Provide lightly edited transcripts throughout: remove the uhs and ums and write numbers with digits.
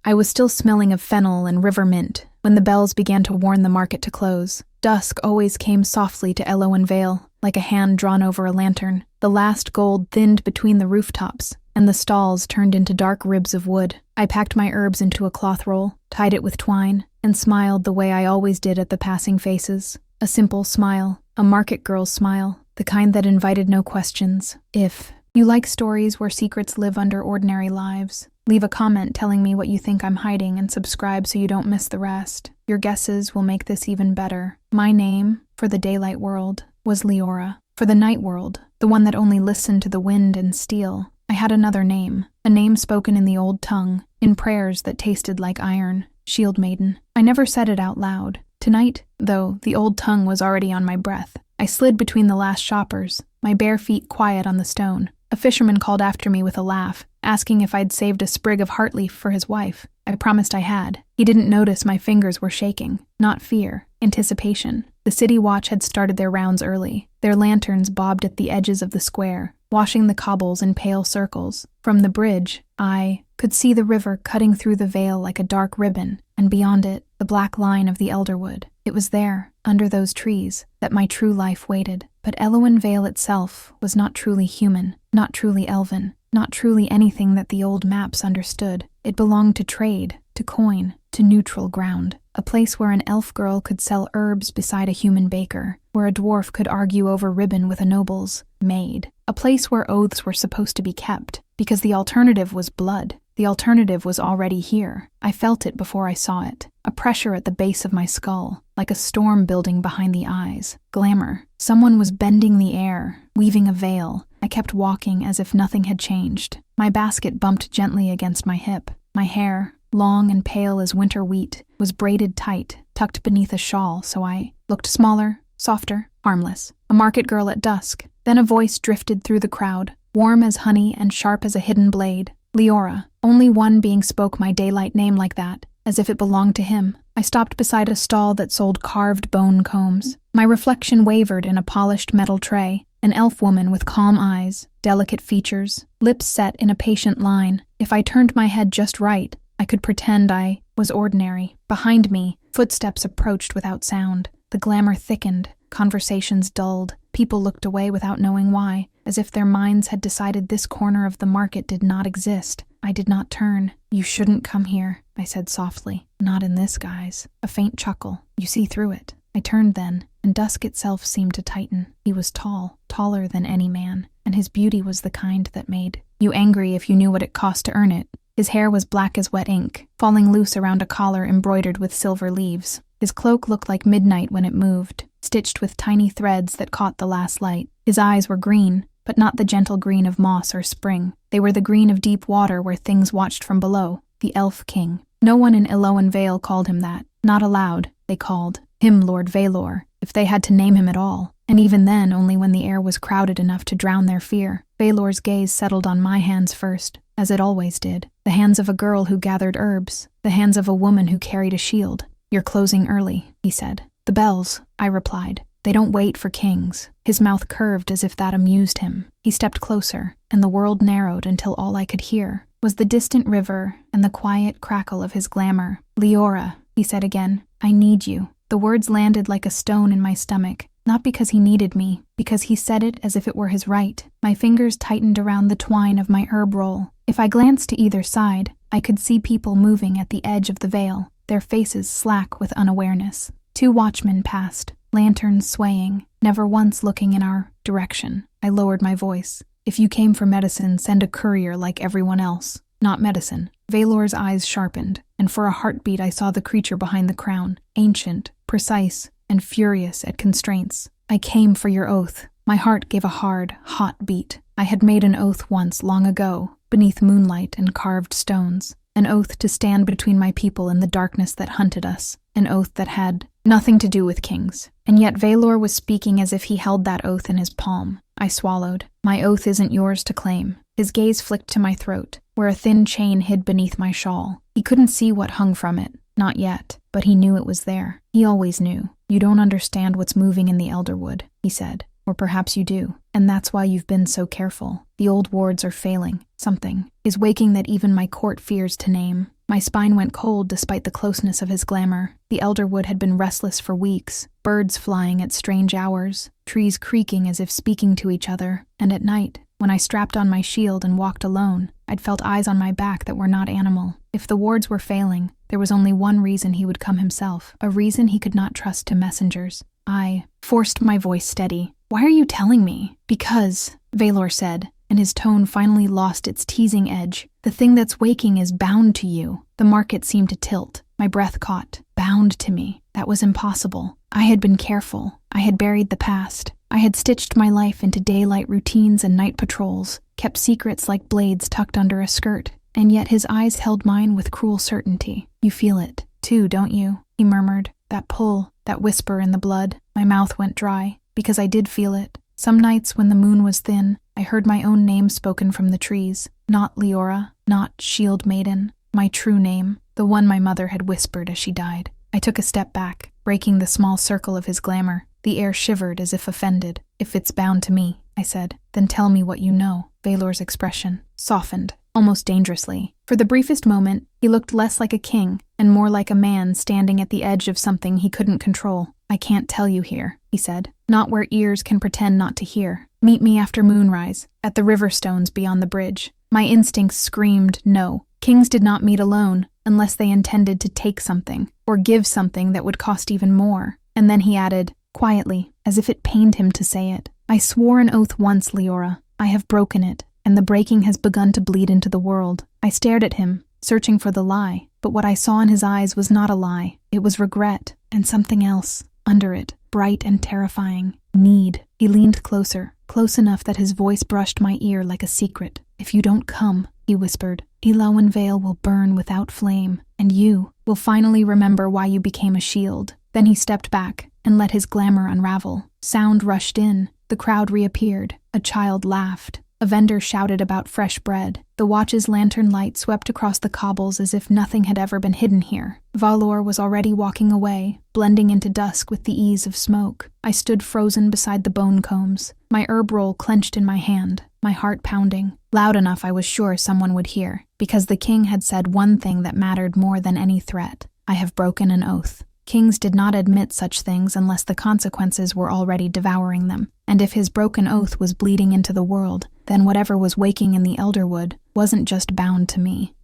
I was still smelling of fennel and river mint when the bells began to warn the market to close. Dusk always came softly to Elowen Vale, like a hand drawn over a lantern. The last gold thinned between the rooftops, and the stalls turned into dark ribs of wood. I packed my herbs into a cloth roll, tied it with twine, and smiled the way I always did at the passing faces. A simple smile, a market girl's smile, the kind that invited no questions. If you like stories where secrets live under ordinary lives, leave a comment telling me what you think I'm hiding and subscribe so you don't miss the rest. Your guesses will make this even better. My name, for the daylight world, was Liora. For the night world, the one that only listened to the wind and steel, I had another name, a name spoken in the old tongue, in prayers that tasted like iron, Shield-Maiden. I never said it out loud. Tonight, though, the old tongue was already on my breath. I slid between the last shoppers, my bare feet quiet on the stone. A fisherman called after me with a laugh, asking if I'd saved a sprig of heartleaf for his wife. I promised I had. He didn't notice my fingers were shaking. Not fear, anticipation. The city watch had started their rounds early. Their lanterns bobbed at the edges of the square, washing the cobbles in pale circles. From the bridge, I could see the river cutting through the vale like a dark ribbon, and beyond it, the black line of the elderwood. It was there, under those trees, that my true life waited. But Elowen Vale itself was not truly human, not truly elven, not truly anything that the old maps understood. It belonged to trade, to coin, to neutral ground, a place where an elf girl could sell herbs beside a human baker, where a dwarf could argue over ribbon with a noble's maid, a place where oaths were supposed to be kept, because the alternative was blood. The alternative was already here. I felt it before I saw it, a pressure at the base of my skull, like a storm building behind the eyes. Glamour. Someone was bending the air, weaving a veil. I kept walking as if nothing had changed. My basket bumped gently against my hip. My hair, long and pale as winter wheat, was braided tight, tucked beneath a shawl, so I looked smaller, softer, harmless. A market girl at dusk. Then a voice drifted through the crowd, warm as honey and sharp as a hidden blade. Liora. Only one being spoke my daylight name like that, as if it belonged to him. I stopped beside a stall that sold carved bone combs. My reflection wavered in a polished metal tray. An elf woman with calm eyes, delicate features, lips set in a patient line. If I turned my head just right, I could pretend I was ordinary. Behind me, footsteps approached without sound. The glamour thickened, conversations dulled. People looked away without knowing why, as if their minds had decided this corner of the market did not exist. I did not turn. "You shouldn't come here," I said softly. "Not in this guise." A faint chuckle. "You see through it." I turned then, and dusk itself seemed to tighten. He was tall, taller than any man, and his beauty was the kind that made you angry if you knew what it cost to earn it. His hair was black as wet ink, falling loose around a collar embroidered with silver leaves. His cloak looked like midnight when it moved, stitched with tiny threads that caught the last light. His eyes were green, but not the gentle green of moss or spring. They were the green of deep water where things watched from below. The Elf King. No one in Elowen Vale called him that. Not aloud, they called him Lord Valor, if they had to name him at all. And even then, only when the air was crowded enough to drown their fear. Valor's gaze settled on my hands first, as it always did. The hands of a girl who gathered herbs. The hands of a woman who carried a shield. "You're closing early," he said. "The bells," I replied. "They don't wait for kings." His mouth curved as if that amused him. He stepped closer, and the world narrowed until all I could hear was the distant river and the quiet crackle of his glamour. "Liora," he said again, "I need you." The words landed like a stone in my stomach, not because he needed me, because he said it as if it were his right. My fingers tightened around the twine of my herb roll. If I glanced to either side, I could see people moving at the edge of the veil, their faces slack with unawareness. 2 watchmen passed, lanterns swaying, never once looking in our direction. I lowered my voice. "If you came for medicine, send a courier like everyone else." "Not medicine." Valor's eyes sharpened, and for a heartbeat I saw the creature behind the crown, ancient, precise, and furious at constraints. "I came for your oath." My heart gave a hard, hot beat. I had made an oath once, long ago, beneath moonlight and carved stones. An oath to stand between my people and the darkness that hunted us. An oath that had nothing to do with kings. And yet Valor was speaking as if he held that oath in his palm. I swallowed. "My oath isn't yours to claim." His gaze flicked to my throat, where a thin chain hid beneath my shawl. He couldn't see what hung from it. Not yet, but he knew it was there. He always knew. "You don't understand what's moving in the elderwood," he said. "Or perhaps you do, and that's why you've been so careful. The old wards are failing. Something is waking that even my court fears to name. My spine went cold despite the closeness of his glamour. The elderwood had been restless for weeks, birds flying at strange hours, trees creaking as if speaking to each other, and at night, when I strapped on my shield and walked alone, I'd felt eyes on my back that were not animal. If the wards were failing, there was only one reason he would come himself, a reason he could not trust to messengers. I forced my voice steady. "Why are you telling me?" "Because," Valor said, and his tone finally lost its teasing edge. "The thing that's waking is bound to you." The market seemed to tilt. My breath caught. Bound to me. That was impossible. I had been careful. I had buried the past. I had stitched my life into daylight routines and night patrols, kept secrets like blades tucked under a skirt, and yet his eyes held mine with cruel certainty. "You feel it, too, don't you?" he murmured. That pull, that whisper in the blood. My mouth went dry, because I did feel it. Some nights when the moon was thin, I heard my own name spoken from the trees. Not Liora, not Shield-Maiden. My true name, the one my mother had whispered as she died. I took a step back, breaking the small circle of his glamour. The air shivered as if offended. "If it's bound to me," I said, "then tell me what you know." Valor's expression softened, almost dangerously. For the briefest moment, he looked less like a king and more like a man standing at the edge of something he couldn't control. "I can't tell you here," he said. "Not where ears can pretend not to hear. Meet me after moonrise, at the river stones beyond the bridge." My instincts screamed no. Kings did not meet alone, unless they intended to take something, or give something that would cost even more. And then he added, quietly, as if it pained him to say it, "I swore an oath once, Liora. I have broken it, and the breaking has begun to bleed into the world." I stared at him, searching for the lie, but what I saw in his eyes was not a lie. It was regret, and something else, under it, bright and terrifying. Need. He leaned closer, close enough that his voice brushed my ear like a secret. "If you don't come," he whispered, "Elowen Vale will burn without flame, and you will finally remember why you became a shield." Then he stepped back and let his glamour unravel. Sound rushed in. The crowd reappeared. A child laughed. A vendor shouted about fresh bread. The watch's lantern light swept across the cobbles as if nothing had ever been hidden here. Valor was already walking away, blending into dusk with the ease of smoke. I stood frozen beside the bone combs, my herb roll clenched in my hand, my heart pounding. Loud enough I was sure someone would hear, because the king had said one thing that mattered more than any threat. I have broken an oath. Kings did not admit such things unless the consequences were already devouring them. And if his broken oath was bleeding into the world, then whatever was waking in the Elderwood wasn't just bound to me.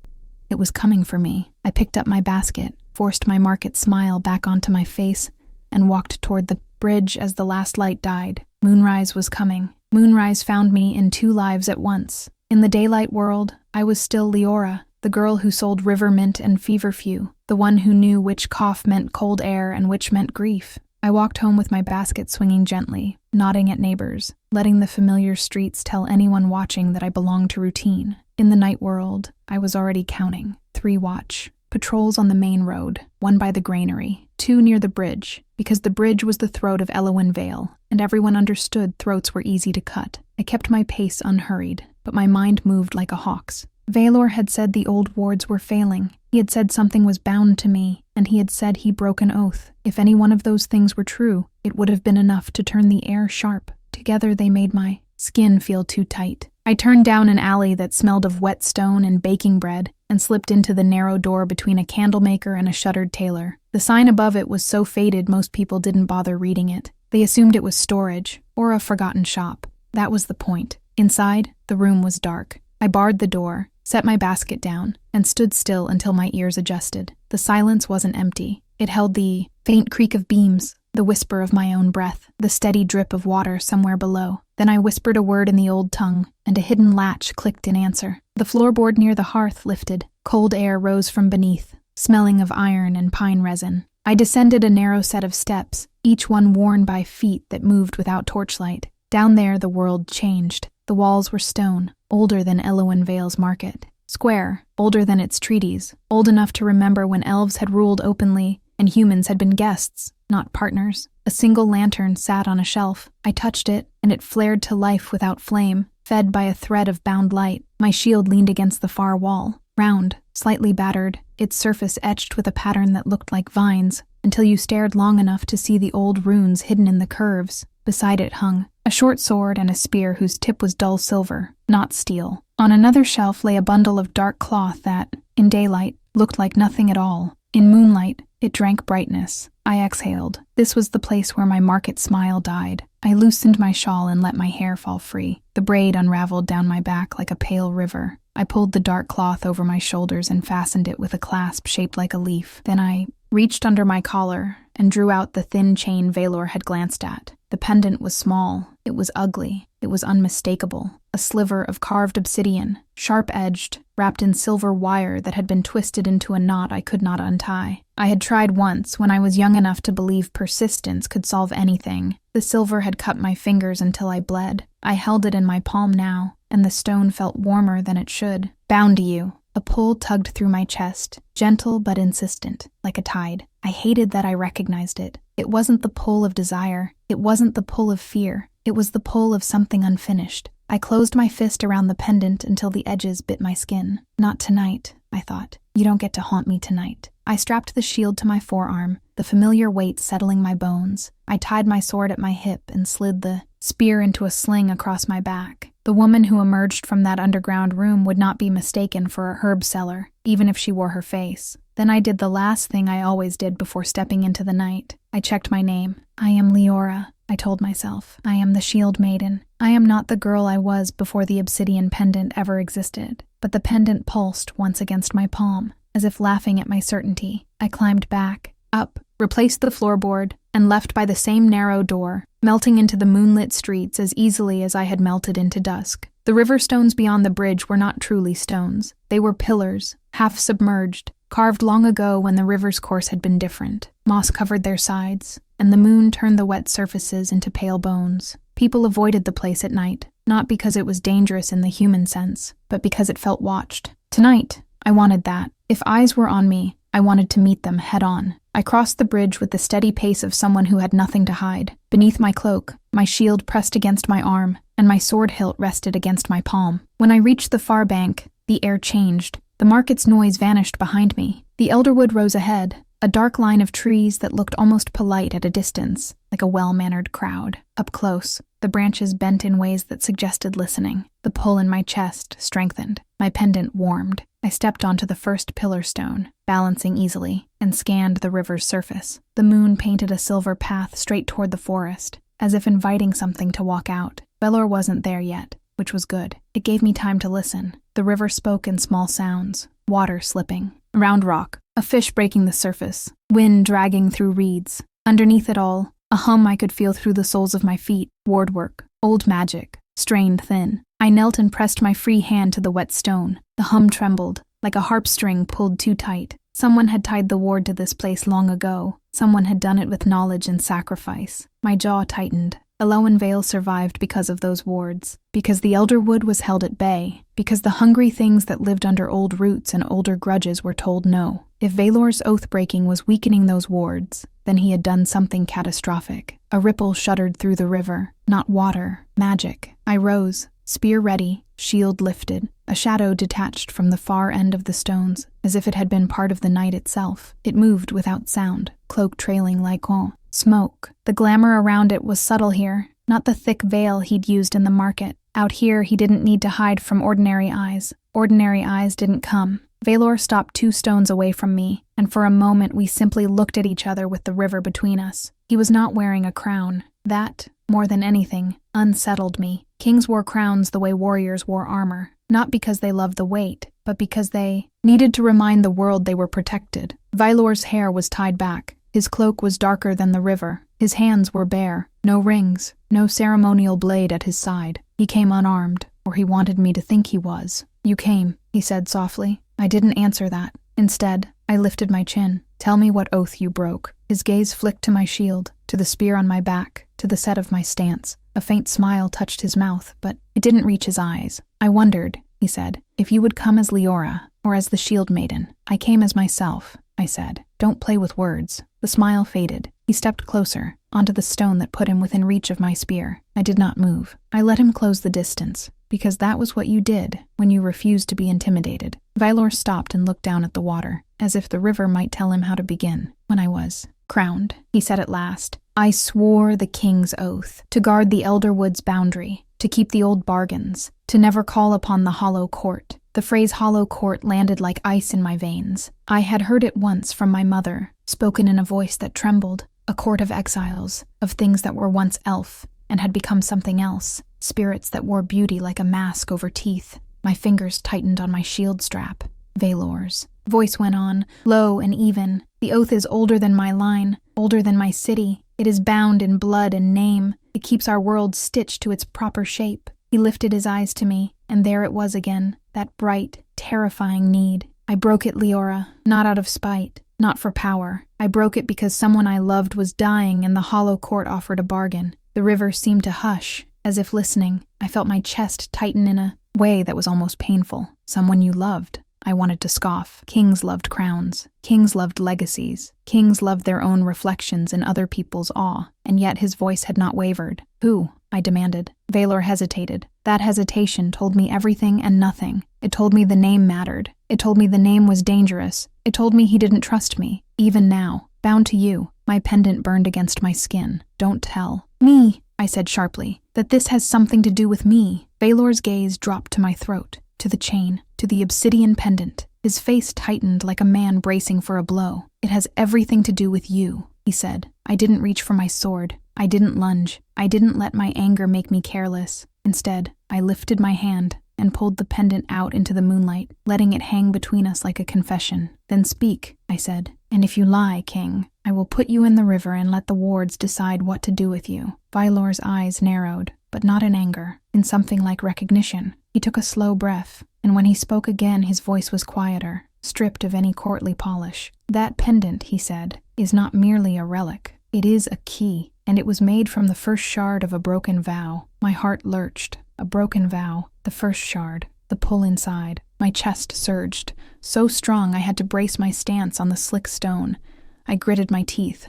It was coming for me. I picked up my basket, forced my market smile back onto my face, and walked toward the bridge as the last light died. Moonrise was coming. Moonrise found me in two lives at once. In the daylight world, I was still Liora, the girl who sold river mint and feverfew, the one who knew which cough meant cold air and which meant grief. I walked home with my basket swinging gently, nodding at neighbors, letting the familiar streets tell anyone watching that I belonged to routine. In the night world, I was already counting. 3 watch. Patrols on the main road, 1 by the granary, 2 near the bridge, because the bridge was the throat of Elowen Vale, and everyone understood throats were easy to cut. I kept my pace unhurried, but my mind moved like a hawk's. Valor had said the old wards were failing. He had said something was bound to me, and he had said he broke an oath. If any one of those things were true, it would have been enough to turn the air sharp. Together they made my skin feel too tight. I turned down an alley that smelled of wet stone and baking bread, and slipped into the narrow door between a candlemaker and a shuttered tailor. The sign above it was so faded most people didn't bother reading it. They assumed it was storage, or a forgotten shop. That was the point. Inside, the room was dark. I barred the door, set my basket down, and stood still until my ears adjusted. The silence wasn't empty. It held the faint creak of beams, the whisper of my own breath, the steady drip of water somewhere below. Then I whispered a word in the old tongue, and a hidden latch clicked in answer. The floorboard near the hearth lifted. Cold air rose from beneath, smelling of iron and pine resin. I descended a narrow set of steps, each one worn by feet that moved without torchlight. Down there the world changed. The walls were stone, older than Elowen Vale's market. Square, older than its treaties, old enough to remember when elves had ruled openly and humans had been guests, not partners. A single lantern sat on a shelf. I touched it, and it flared to life without flame, fed by a thread of bound light. My shield leaned against the far wall, round, slightly battered, its surface etched with a pattern that looked like vines, until you stared long enough to see the old runes hidden in the curves. Beside it hung a short sword and a spear whose tip was dull silver, not steel. On another shelf lay a bundle of dark cloth that, In daylight, looked like nothing at all. In moonlight, it drank brightness. I exhaled. This was the place where my market smile died. I loosened my shawl and let my hair fall free. The braid unraveled down my back like a pale river. I pulled the dark cloth over my shoulders and fastened it with a clasp shaped like a leaf. Then I reached under my collar and drew out the thin chain Valor had glanced at. The pendant was small. It was ugly. It was unmistakable. A sliver of carved obsidian, sharp-edged, wrapped in silver wire that had been twisted into a knot I could not untie. I had tried once, when I was young enough to believe persistence could solve anything. The silver had cut my fingers until I bled. I held it in my palm now, and the stone felt warmer than it should. Bound to you. A pull tugged through my chest, gentle but insistent, like a tide. I hated that I recognized it. It wasn't the pull of desire. It wasn't the pull of fear. It was the pull of something unfinished. I closed my fist around the pendant until the edges bit my skin. Not tonight, I thought. You don't get to haunt me tonight. I strapped the shield to my forearm, the familiar weight settling my bones. I tied my sword at my hip and slid the spear into a sling across my back. The woman who emerged from that underground room would not be mistaken for a herb seller, even if she wore her face. Then I did the last thing I always did before stepping into the night. I checked my name. I am Liora, I told myself. I am the Shield-Maiden. I am not the girl I was before the obsidian pendant ever existed. But the pendant pulsed once against my palm, as if laughing at my certainty. I climbed back, up, replaced the floorboard, and left by the same narrow door, melting into the moonlit streets as easily as I had melted into dusk. The river stones beyond the bridge were not truly stones. They were pillars, half submerged, carved long ago when the river's course had been different. Moss covered their sides, and the moon turned the wet surfaces into pale bones. People avoided the place at night, not because it was dangerous in the human sense, but because it felt watched. Tonight, I wanted that. If eyes were on me, I wanted to meet them head-on. I crossed the bridge with the steady pace of someone who had nothing to hide. Beneath my cloak, my shield pressed against my arm, and my sword hilt rested against my palm. When I reached the far bank, the air changed. The market's noise vanished behind me. The elderwood rose ahead, a dark line of trees that looked almost polite at a distance, like a well-mannered crowd. Up close, the branches bent in ways that suggested listening. The pull in my chest strengthened. My pendant warmed. I stepped onto the first pillar stone, balancing easily, and scanned the river's surface. The moon painted a silver path straight toward the forest, as if inviting something to walk out. Valor wasn't there yet, which was good. It gave me time to listen. The river spoke in small sounds, water slipping. Around rock, a fish breaking the surface, wind dragging through reeds. Underneath it all, a hum I could feel through the soles of my feet, ward work, old magic, strained thin. I knelt and pressed my free hand to the wet stone. The hum trembled, like a harp string pulled too tight. Someone had tied the ward to this place long ago. Someone had done it with knowledge and sacrifice. My jaw tightened. Elowen Vale survived because of those wards, because the elderwood was held at bay, because the hungry things that lived under old roots and older grudges were told no. If Valor's oath-breaking was weakening those wards, then he had done something catastrophic. A ripple shuddered through the river. Not water, magic. I rose, spear ready, shield lifted. A shadow detached from the far end of the stones, as if it had been part of the night itself. It moved without sound, cloak trailing like smoke. The glamour around it was subtle here, not the thick veil he'd used in the market. Out here, he didn't need to hide from ordinary eyes. Ordinary eyes didn't come. Valor stopped 2 stones away from me, and for a moment we simply looked at each other with the river between us. He was not wearing a crown. That, more than anything, unsettled me. Kings wore crowns the way warriors wore armor, not because they loved the weight, but because they needed to remind the world they were protected. Valor's hair was tied back. His cloak was darker than the river. His hands were bare. No rings, no ceremonial blade at his side. He came unarmed, or he wanted me to think he was. "You came," he said softly. I didn't answer that. Instead, I lifted my chin. "Tell me what oath you broke." His gaze flicked to my shield, to the spear on my back, to the set of my stance. A faint smile touched his mouth, but it didn't reach his eyes. "I wondered," he said, "if you would come as Liora, or as the Shield-Maiden." "I came as myself," I said. "Don't play with words." The smile faded. He stepped closer, onto the stone that put him within reach of my spear. I did not move. I let him close the distance, because that was what you did when you refused to be intimidated. Valor stopped and looked down at the water, as if the river might tell him how to begin. "When I was crowned," he said at last, "I swore the king's oath, to guard the Elderwood's boundary, to keep the old bargains, to never call upon the hollow court. The phrase hollow court landed like ice in my veins. I had heard it once from my mother, spoken in a voice that trembled, a court of exiles, of things that were once elf, and had become something else, spirits that wore beauty like a mask over teeth. My fingers tightened on my shield strap. Valor's voice went on, low and even. The oath is older than my line, older than my city. It is bound in blood and name. It keeps our world stitched to its proper shape. He lifted his eyes to me, and there it was again, that bright, terrifying need. I broke it, Liora, not out of spite, not for power. I broke it because someone I loved was dying and the hollow court offered a bargain. The river seemed to hush, as if listening. I felt my chest tighten in a way that was almost painful. Someone you loved. I wanted to scoff. Kings loved crowns. Kings loved legacies. Kings loved their own reflections in other people's awe, and yet his voice had not wavered. Who? I demanded. Valor hesitated. That hesitation told me everything and nothing. It told me the name mattered. It told me the name was dangerous. It told me he didn't trust me. Even now, bound to you, my pendant burned against my skin. Don't tell. Me, I said sharply, that this has something to do with me. Valor's gaze dropped to my throat, to the chain, to the obsidian pendant. His face tightened like a man bracing for a blow. It has everything to do with you, he said. I didn't reach for my sword. I didn't lunge. I didn't let my anger make me careless. Instead, I lifted my hand and pulled the pendant out into the moonlight, letting it hang between us like a confession. Then speak, I said, and if you lie, king, I will put you in the river and let the wards decide what to do with you. Valor's eyes narrowed, but not in anger, in something like recognition. He took a slow breath, and when he spoke again, his voice was quieter, stripped of any courtly polish. That pendant, he said, is not merely a relic. It is a key, and it was made from the first shard of a broken vow. My heart lurched. A broken vow, the first shard, the pull inside. My chest surged, so strong I had to brace my stance on the slick stone. I gritted my teeth.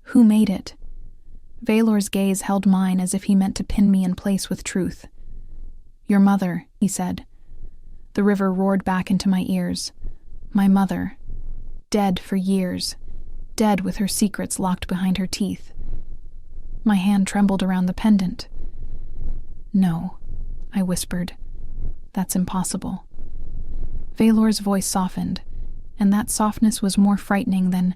Who made it? Valor's gaze held mine as if he meant to pin me in place with truth. Your mother, he said. The river roared back into my ears. My mother. Dead for years. Dead with her secrets locked behind her teeth. My hand trembled around the pendant. No, I whispered. That's impossible. Valor's voice softened, and that softness was more frightening than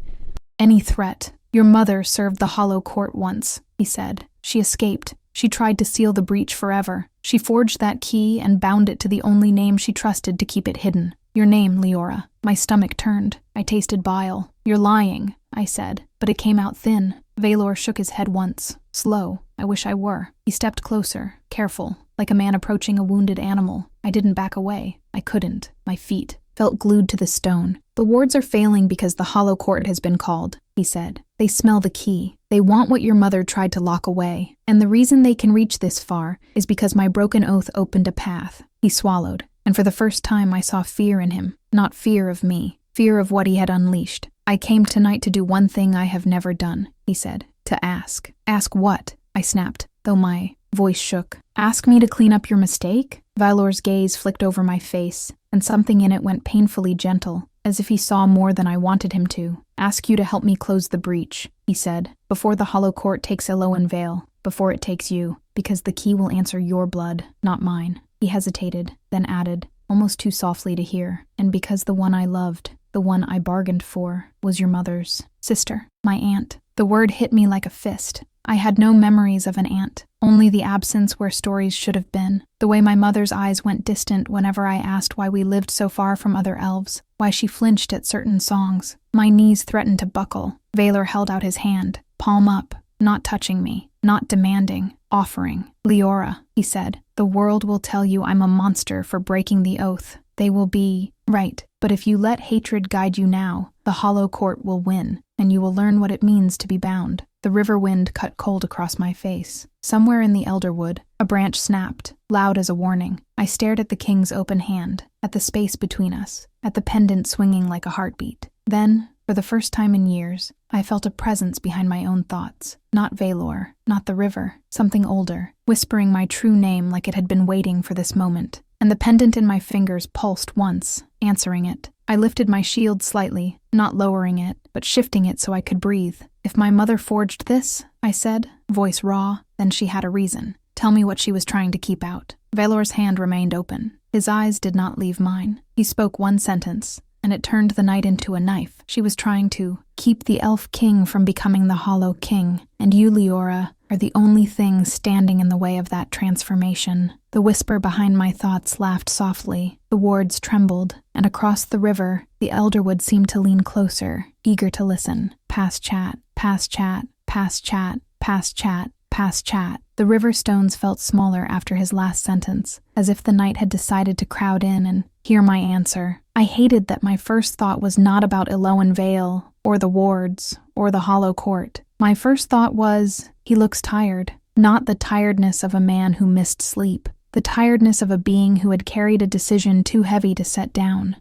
any threat. Your mother served the hollow court once, he said. She escaped. She tried to seal the breach forever. She forged that key and bound it to the only name she trusted to keep it hidden. Your name, Liora. My stomach turned. I tasted bile. You're lying, I said, but it came out thin. Valor shook his head once. Slow. I wish I were. He stepped closer, careful, like a man approaching a wounded animal. I didn't back away. I couldn't. My feet felt glued to the stone. The wards are failing because the hollow court has been called, he said. They smell the key. They want what your mother tried to lock away. And the reason they can reach this far is because my broken oath opened a path. He swallowed, and for the first time I saw fear in him. Not fear of me. Fear of what he had unleashed. I came tonight to do one thing I have never done, he said. To ask. Ask what? I snapped, though my voice shook. Ask me to clean up your mistake? Valor's gaze flicked over my face, and something in it went painfully gentle, as if he saw more than I wanted him to. Ask you to help me close the breach, he said, before the hollow court takes Elowen Vale, before it takes you, because the key will answer your blood, not mine. He hesitated, then added, almost too softly to hear, and because the one I loved, the one I bargained for, was your mother's sister, my aunt. The word hit me like a fist. I had no memories of an aunt, only the absence where stories should have been. The way my mother's eyes went distant whenever I asked why we lived so far from other elves, why she flinched at certain songs. My knees threatened to buckle. Valor held out his hand, palm up, not touching me, not demanding, offering. Liora, he said, the world will tell you I'm a monster for breaking the oath. They will be right, but if you let hatred guide you now, the hollow court will win, and you will learn what it means to be bound. The river wind cut cold across my face. Somewhere in the elderwood, a branch snapped, loud as a warning. I stared at the king's open hand, at the space between us, at the pendant swinging like a heartbeat. Then, for the first time in years, I felt a presence behind my own thoughts. Not Valor, not the river, something older, whispering my true name like it had been waiting for this moment. And the pendant in my fingers pulsed once, answering it. I lifted my shield slightly, not lowering it, but shifting it so I could breathe. If my mother forged this, I said, voice raw, then she had a reason. Tell me what she was trying to keep out. Valor's hand remained open. His eyes did not leave mine. He spoke one sentence, and it turned the night into a knife. She was trying to keep the elf king from becoming the hollow king, and you, Liora, are the only thing standing in the way of that transformation. The whisper behind my thoughts laughed softly. The wards trembled, and across the river, the elderwood seemed to lean closer, eager to listen. Past chat, past chat, past chat, past chat, past chat. The river stones felt smaller after his last sentence, as if the night had decided to crowd in and hear my answer. I hated that my first thought was not about Elowen Vale, or the wards, or the hollow court. My first thought was, he looks tired. Not the tiredness of a man who missed sleep, the tiredness of a being who had carried a decision too heavy to set down.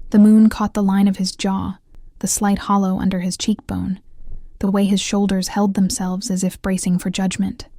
The moon caught the line of his jaw, the slight hollow under his cheekbone, the way his shoulders held themselves as if bracing for judgment.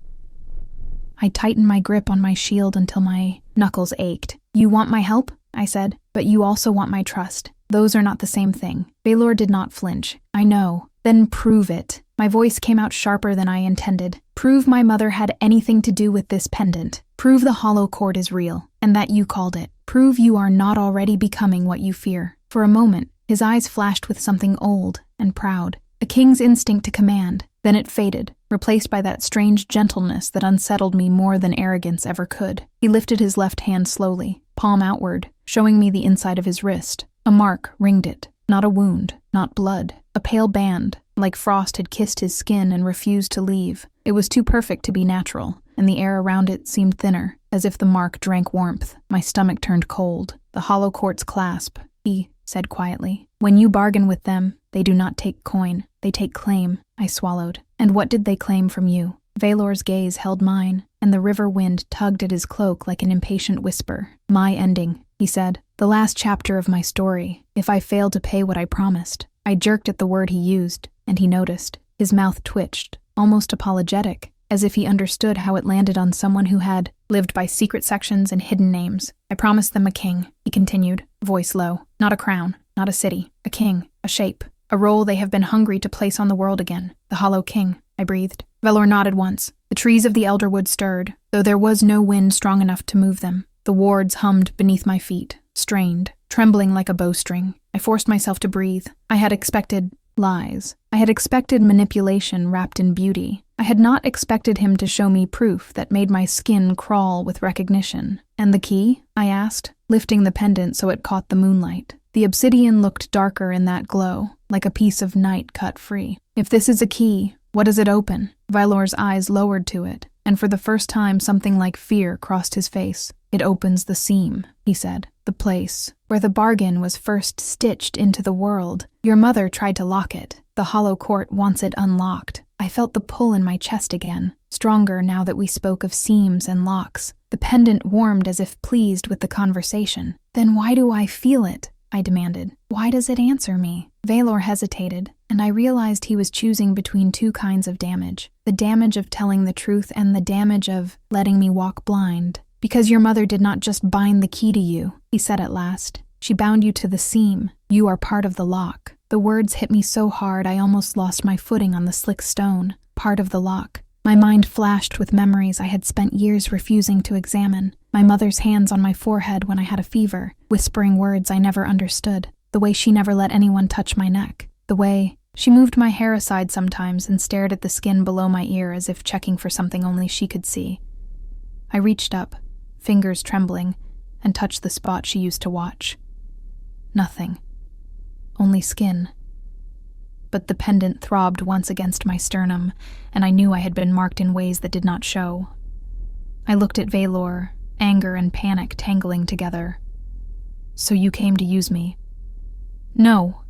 I tightened my grip on my shield until my knuckles ached. You want my help? I said, but you also want my trust. Those are not the same thing. Valor did not flinch. I know. Then prove it. My voice came out sharper than I intended. Prove my mother had anything to do with this pendant. Prove the hollow cord is real, and that you called it. Prove you are not already becoming what you fear. For a moment, his eyes flashed with something old and proud, a king's instinct to command. Then it faded, replaced by that strange gentleness that unsettled me more than arrogance ever could. He lifted his left hand slowly, palm outward, showing me the inside of his wrist. A mark ringed it. Not a wound, not blood. A pale band, like frost had kissed his skin and refused to leave. It was too perfect to be natural, and the air around it seemed thinner, as if the mark drank warmth. My stomach turned cold. The hollow quartz clasp, he said quietly. When you bargain with them, they do not take coin. They take claim. I swallowed. And what did they claim from you? Valor's gaze held mine, and the river wind tugged at his cloak like an impatient whisper. My ending, he said. The last chapter of my story, if I failed to pay what I promised. I jerked at the word he used, and he noticed. His mouth twitched, almost apologetic, as if he understood how it landed on someone who had lived by secret sections and hidden names. I promised them a king, he continued, voice low. Not a crown, not a city, a king, a shape, a role they have been hungry to place on the world again. The hollow king, I breathed. Valor nodded once. The trees of the elderwood stirred, though there was no wind strong enough to move them. The wards hummed beneath my feet, strained, trembling like a bowstring. I forced myself to breathe. I had expected lies. I had expected manipulation wrapped in beauty. I had not expected him to show me proof that made my skin crawl with recognition. And the key? I asked, lifting the pendant so it caught the moonlight. The obsidian looked darker in that glow, like a piece of night cut free. If this is a key, what does it open? Valor's eyes lowered to it, and for the first time something like fear crossed his face. It opens the seam, he said. The place where the bargain was first stitched into the world. Your mother tried to lock it. The hollow court wants it unlocked. I felt the pull in my chest again, stronger now that we spoke of seams and locks. The pendant warmed as if pleased with the conversation. Then why do I feel it? I demanded. Why does it answer me? Valor hesitated, and I realized he was choosing between two kinds of damage. The damage of telling the truth and the damage of letting me walk blind. Because your mother did not just bind the key to you, he said at last. She bound you to the seam. You are part of the lock. The words hit me so hard I almost lost my footing on the slick stone. Part of the lock. My mind flashed with memories I had spent years refusing to examine. My mother's hands on my forehead when I had a fever, whispering words I never understood. The way she never let anyone touch my neck. The way she moved my hair aside sometimes and stared at the skin below my ear as if checking for something only she could see. I reached up, fingers trembling, and touched the spot she used to watch. Nothing. Only skin. But the pendant throbbed once against my sternum, and I knew I had been marked in ways that did not show. I looked at Valor, anger and panic tangling together. So you came to use me? No,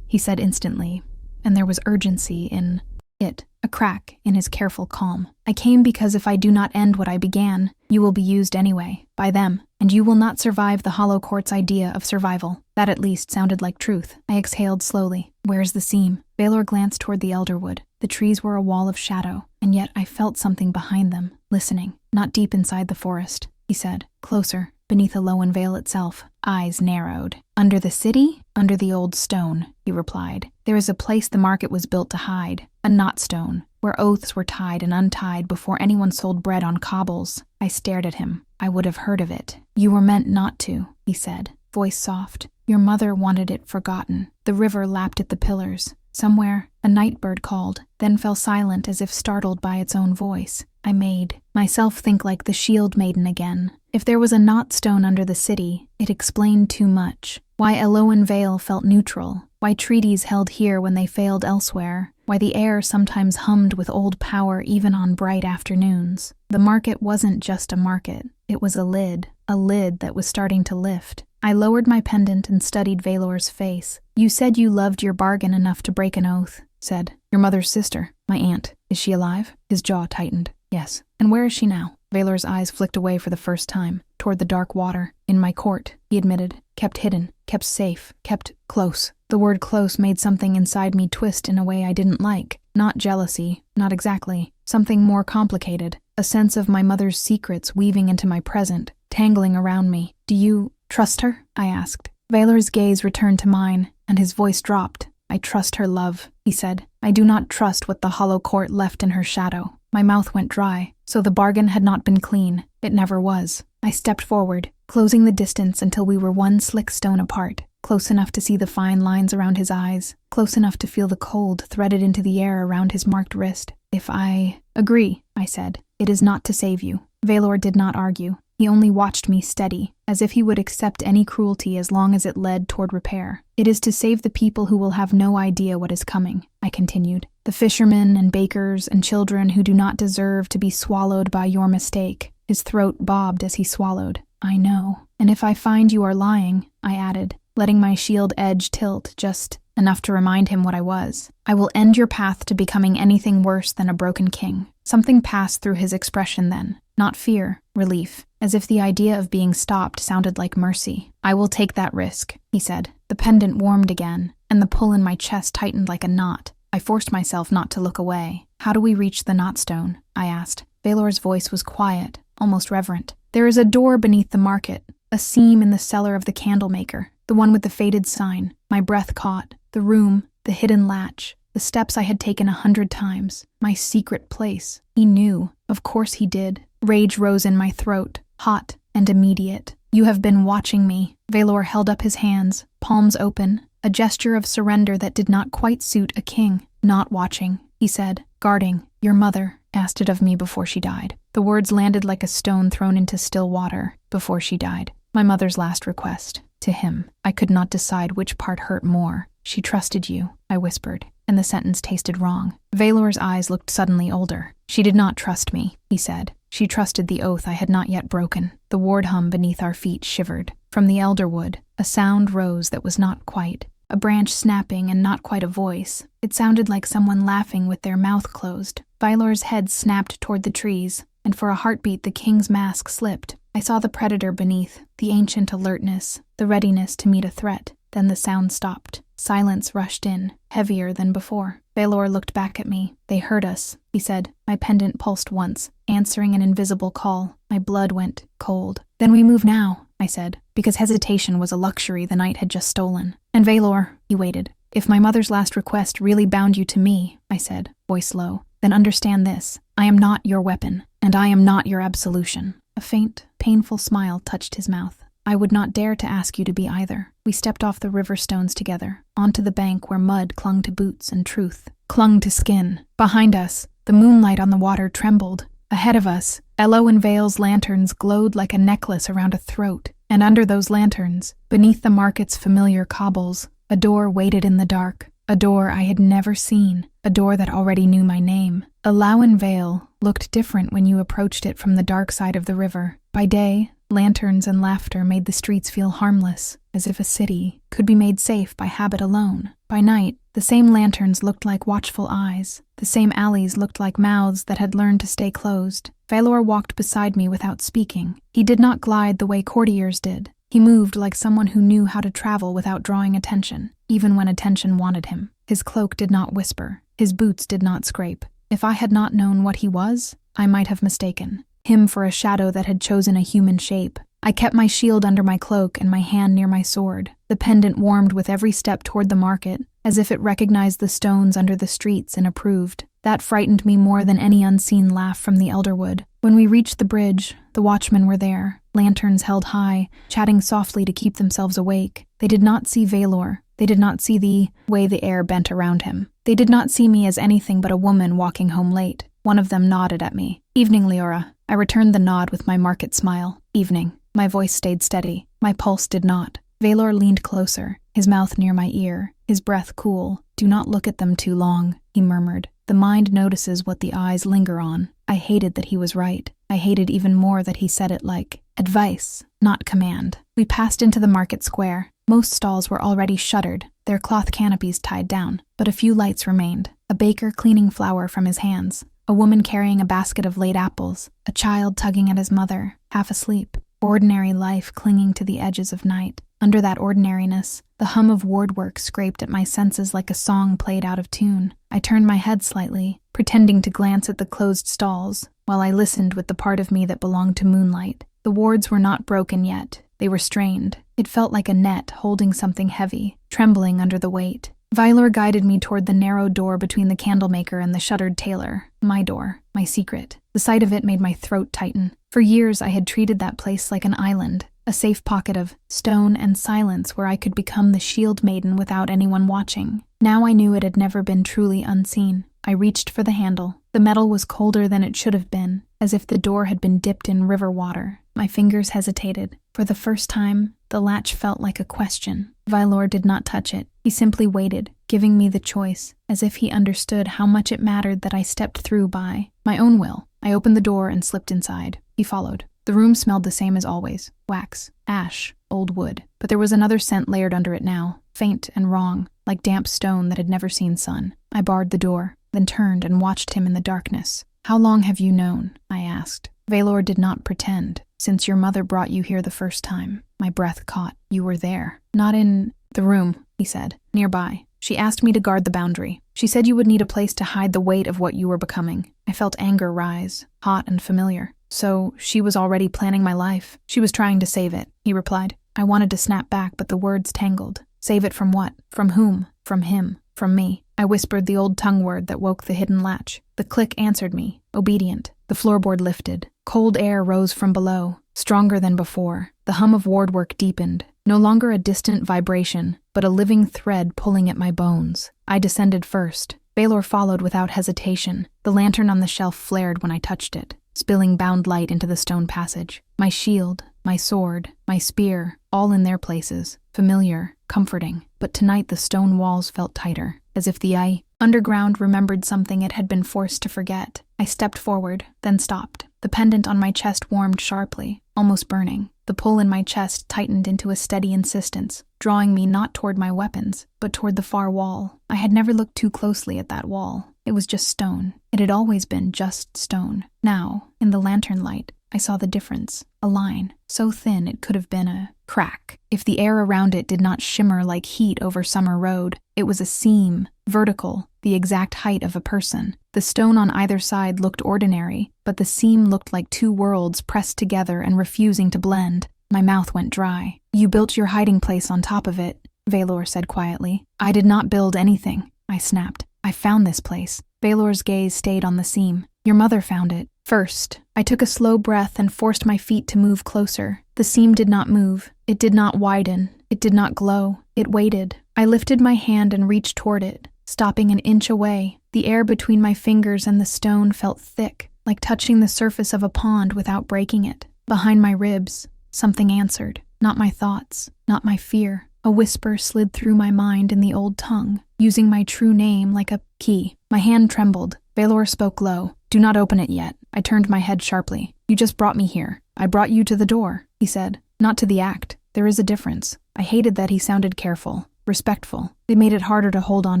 he said instantly, and there was urgency in it, a crack in his careful calm. I came because if I do not end what I began, you will be used anyway, by them, and you will not survive the hollow court's idea of survival. That at least sounded like truth. I exhaled slowly. Where's the seam? Valor glanced toward the elderwood. The trees were a wall of shadow, and yet I felt something behind them, listening. Not deep inside the forest, he said. Closer, beneath Elowen Vale itself. Eyes narrowed. Under the city? Under the old stone, he replied. There is a place the market was built to hide. A knot stone, where oaths were tied and untied before anyone sold bread on cobbles. I stared at him. I would have heard of it. You were meant not to, he said, voice soft. Your mother wanted it forgotten. The river lapped at the pillars. Somewhere, a night bird called, then fell silent as if startled by its own voice. I made myself think like the Shield-Maiden again. If there was a knot stone under the city, it explained too much. Why Elowen Vale felt neutral, why treaties held here when they failed elsewhere, why the air sometimes hummed with old power even on bright afternoons. The market wasn't just a market, it was a lid that was starting to lift. I lowered my pendant and studied Valor's face. You said you loved your bargain enough to break an oath, said. Your mother's sister, my aunt. Is she alive? His jaw tightened. Yes. And where is she now? Valor's eyes flicked away for the first time, toward the dark water. In my court, he admitted. Kept hidden, kept safe, kept close. The word close made something inside me twist in a way I didn't like. Not jealousy, not exactly. Something more complicated. A sense of my mother's secrets weaving into my present, tangling around me. Do you trust her? I asked. Valor's gaze returned to mine, and his voice dropped. I trust her love, he said. I do not trust what the hollow court left in her shadow. My mouth went dry, so the bargain had not been clean. It never was. I stepped forward, closing the distance until we were one slick stone apart, close enough to see the fine lines around his eyes, close enough to feel the cold threaded into the air around his marked wrist. If I agree, I said, it is not to save you. Valor did not argue. He only watched me steady, as if he would accept any cruelty as long as it led toward repair. It is to save the people who will have no idea what is coming, I continued. The fishermen and bakers and children who do not deserve to be swallowed by your mistake. His throat bobbed as he swallowed. I know. And if I find you are lying, I added, letting my shield edge tilt just enough to remind him what I was. I will end your path to becoming anything worse than a broken king. Something passed through his expression then. Not fear, relief, as if the idea of being stopped sounded like mercy. I will take that risk, he said. The pendant warmed again, and the pull in my chest tightened like a knot. I forced myself not to look away. How do we reach the knotstone? I asked. Valor's voice was quiet, almost reverent. There is a door beneath the market, a seam in the cellar of the candlemaker, the one with the faded sign. My breath caught. The room, the hidden latch, the steps I had taken 100 times. My secret place. He knew. Of course he did. Rage rose in my throat, hot and immediate. You have been watching me. Valor held up his hands, palms open, a gesture of surrender that did not quite suit a king. Not watching, he said, guarding. Your mother asked it of me before she died. The words landed like a stone thrown into still water. Before she died. My mother's last request. To him. I could not decide which part hurt more. She trusted you, I whispered, and the sentence tasted wrong. Valor's eyes looked suddenly older. She did not trust me, he said. She trusted the oath I had not yet broken. The ward hum beneath our feet shivered. From the elderwood, a sound rose that was not quite. A branch snapping and not quite a voice. It sounded like someone laughing with their mouth closed. Valor's head snapped toward the trees, and for a heartbeat the king's mask slipped. I saw the predator beneath, the ancient alertness, the readiness to meet a threat. Then the sound stopped. Silence rushed in, heavier than before. Valor looked back at me. They heard us, he said. My pendant pulsed once, answering an invisible call. My blood went cold. Then we move now, I said, because hesitation was a luxury the night had just stolen. And Valor, he waited. If my mother's last request really bound you to me, I said, voice low, then understand this. I am not your weapon, and I am not your absolution. A faint, painful smile touched his mouth. I would not dare to ask you to be either. We stepped off the river stones together, onto the bank where mud clung to boots and truth, clung to skin. Behind us, the moonlight on the water trembled. Ahead of us, Elowen Vale's lanterns glowed like a necklace around a throat, and under those lanterns, beneath the market's familiar cobbles, a door waited in the dark, a door I had never seen, a door that already knew my name. Elowen Vale looked different when you approached it from the dark side of the river. By day, lanterns and laughter made the streets feel harmless, as if a city could be made safe by habit alone. By night, the same lanterns looked like watchful eyes. The same alleys looked like mouths that had learned to stay closed. Valor walked beside me without speaking. He did not glide the way courtiers did. He moved like someone who knew how to travel without drawing attention, even when attention wanted him. His cloak did not whisper. His boots did not scrape. If I had not known what he was, I might have mistaken him for a shadow that had chosen a human shape. I kept my shield under my cloak and my hand near my sword. The pendant warmed with every step toward the market, as if it recognized the stones under the streets and approved. That frightened me more than any unseen laugh from the elderwood. When we reached the bridge, the watchmen were there, lanterns held high, chatting softly to keep themselves awake. They did not see Valor. They did not see the way the air bent around him. They did not see me as anything but a woman walking home late. One of them nodded at me. "Evening, Liora." I returned the nod with my market smile. "Evening." My voice stayed steady. My pulse did not. Valor leaned closer, his mouth near my ear, his breath cool. "Do not look at them too long," he murmured. "The mind notices what the eyes linger on." I hated that he was right. I hated even more that he said it like advice, not command. We passed into the market square. Most stalls were already shuttered, their cloth canopies tied down, but a few lights remained. A baker cleaning flour from his hands, a woman carrying a basket of late apples, a child tugging at his mother, half asleep. Ordinary life clinging to the edges of night. Under that ordinariness, the hum of wardwork scraped at my senses like a song played out of tune. I turned my head slightly, pretending to glance at the closed stalls, while I listened with the part of me that belonged to moonlight. The wards were not broken yet. They were strained. It felt like a net holding something heavy, trembling under the weight. Valor guided me toward the narrow door between the candlemaker and the shuttered tailor. My door, my secret. The sight of it made my throat tighten. For years I had treated that place like an island, a safe pocket of stone and silence where I could become the shield maiden without anyone watching. Now I knew it had never been truly unseen. I reached for the handle. The metal was colder than it should have been, as if the door had been dipped in river water. My fingers hesitated. For the first time, the latch felt like a question. Valor did not touch it. He simply waited, giving me the choice, as if he understood how much it mattered that I stepped through by my own will. I opened the door and slipped inside. He followed. The room smelled the same as always. Wax, ash, old wood. But there was another scent layered under it now, faint and wrong, like damp stone that had never seen sun. I barred the door, then turned and watched him in the darkness. "How long have you known?" I asked. Valor did not pretend. "Since your mother brought you here the first time." My breath caught. "You were there." "Not in the room," he said. "Nearby. She asked me to guard the boundary. She said you would need a place to hide the weight of what you were becoming." I felt anger rise, hot and familiar. "So she was already planning my life. She was trying to save it," he replied. I wanted to snap back, but the words tangled. Save it from what? From whom? From him. From me. I whispered the old tongue word that woke the hidden latch. The click answered me, obedient. The floorboard lifted. Cold air rose from below, stronger than before. The hum of wardwork deepened. No longer a distant vibration, but a living thread pulling at my bones. I descended first. Valor followed without hesitation. The lantern on the shelf flared when I touched it, spilling bound light into the stone passage. My shield, my sword, my spear, all in their places. Familiar, comforting. But tonight the stone walls felt tighter, as if the underground remembered something it had been forced to forget. I stepped forward, then stopped. The pendant on my chest warmed sharply, almost burning. The pull in my chest tightened into a steady insistence, drawing me not toward my weapons, but toward the far wall. I had never looked too closely at that wall. It was just stone. It had always been just stone. Now, in the lantern light, I saw the difference. A line, so thin it could have been a crack. If the air around it did not shimmer like heat over summer road, it was a seam, vertical, the exact height of a person. The stone on either side looked ordinary, but the seam looked like two worlds pressed together and refusing to blend. My mouth went dry. "You built your hiding place on top of it," Valor said quietly. "I did not build anything," I snapped. "I found this place." Valor's gaze stayed on the seam. "Your mother found it first." I took a slow breath and forced my feet to move closer. The seam did not move. It did not widen. It did not glow. It waited. I lifted my hand and reached toward it, stopping an inch away. The air between my fingers and the stone felt thick, like touching the surface of a pond without breaking it. Behind my ribs, something answered. Not my thoughts, not my fear. A whisper slid through my mind in the old tongue, using my true name like a key. My hand trembled. Valor spoke low. "Do not open it yet." I turned my head sharply. "You just brought me here." "I brought you to the door," he said. "Not to the act. There is a difference." I hated that he sounded careful, respectful. It made it harder to hold on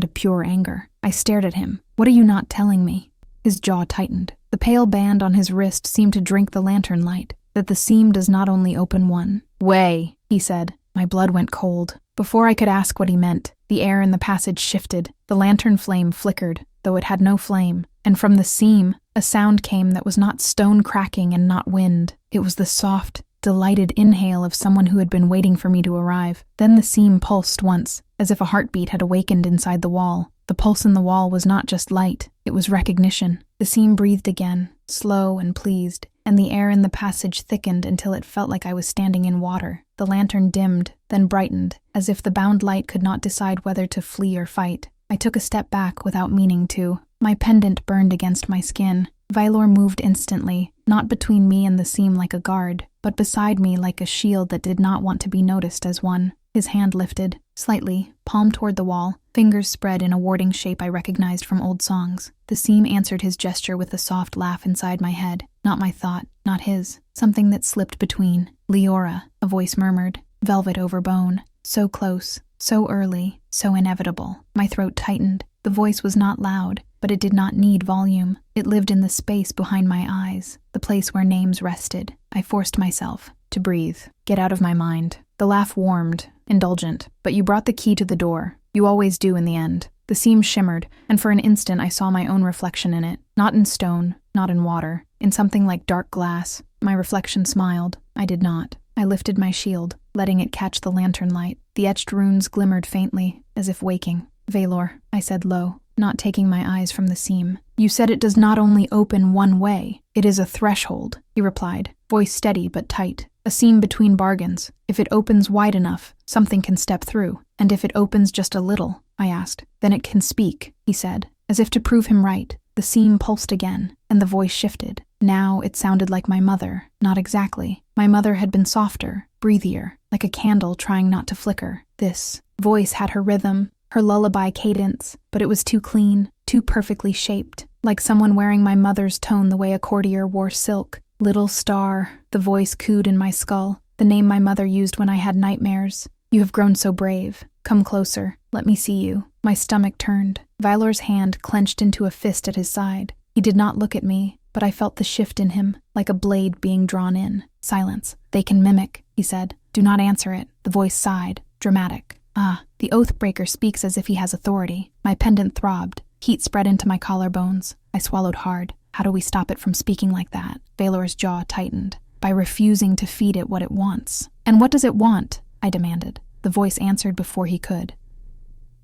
to pure anger. I stared at him. "What are you not telling me?" His jaw tightened. The pale band on his wrist seemed to drink the lantern light. "That the seam does not only open one way," he said. My blood went cold. Before I could ask what he meant, the air in the passage shifted. The lantern flame flickered, though it had no flame. And from the seam, a sound came that was not stone cracking and not wind. It was the soft, delighted inhale of someone who had been waiting for me to arrive. Then the seam pulsed once, as if a heartbeat had awakened inside the wall. The pulse in the wall was not just light, it was recognition. The seam breathed again, slow and pleased, and the air in the passage thickened until it felt like I was standing in water. The lantern dimmed, then brightened, as if the bound light could not decide whether to flee or fight. I took a step back without meaning to. My pendant burned against my skin. Vylor moved instantly, not between me and the seam like a guard, but beside me like a shield that did not want to be noticed as one. His hand lifted, slightly, palm toward the wall, fingers spread in a warding shape I recognized from old songs. The seam answered his gesture with a soft laugh inside my head. Not my thought, not his. Something that slipped between. Liora, a voice murmured. Velvet over bone. So close, so early, so inevitable. My throat tightened. The voice was not loud, but it did not need volume. It lived in the space behind my eyes, the place where names rested. I forced myself to breathe, get out of my mind. The laugh warmed, indulgent, but you brought the key to the door. You always do in the end. The seam shimmered, and for an instant I saw my own reflection in it. Not in stone, not in water, in something like dark glass. My reflection smiled. I did not. I lifted my shield, letting it catch the lantern light. The etched runes glimmered faintly, as if waking. Valor, I said low, not taking my eyes from the seam. You said it does not only open one way, it is a threshold, he replied, voice steady but tight. A seam between bargains. If it opens wide enough, something can step through. And if it opens just a little, I asked, then it can speak, he said, as if to prove him right. The seam pulsed again, and the voice shifted. Now it sounded like my mother. Not exactly. My mother had been softer, breathier, like a candle trying not to flicker. This voice had her rhythm, her lullaby cadence, but it was too clean, too perfectly shaped, like someone wearing my mother's tone the way a courtier wore silk. Little star, the voice cooed in my skull, the name my mother used when I had nightmares. You have grown so brave. Come closer. Let me see you. My stomach turned. Vylor's hand clenched into a fist at his side. He did not look at me, but I felt the shift in him, like a blade being drawn in. Silence. They can mimic, he said. Do not answer it. The voice sighed. Dramatic. Ah, the Oathbreaker speaks as if he has authority. My pendant throbbed. Heat spread into my collarbones. I swallowed hard. How do we stop it from speaking like that? Valor's jaw tightened. By refusing to feed it what it wants. And what does it want? I demanded. The voice answered before he could.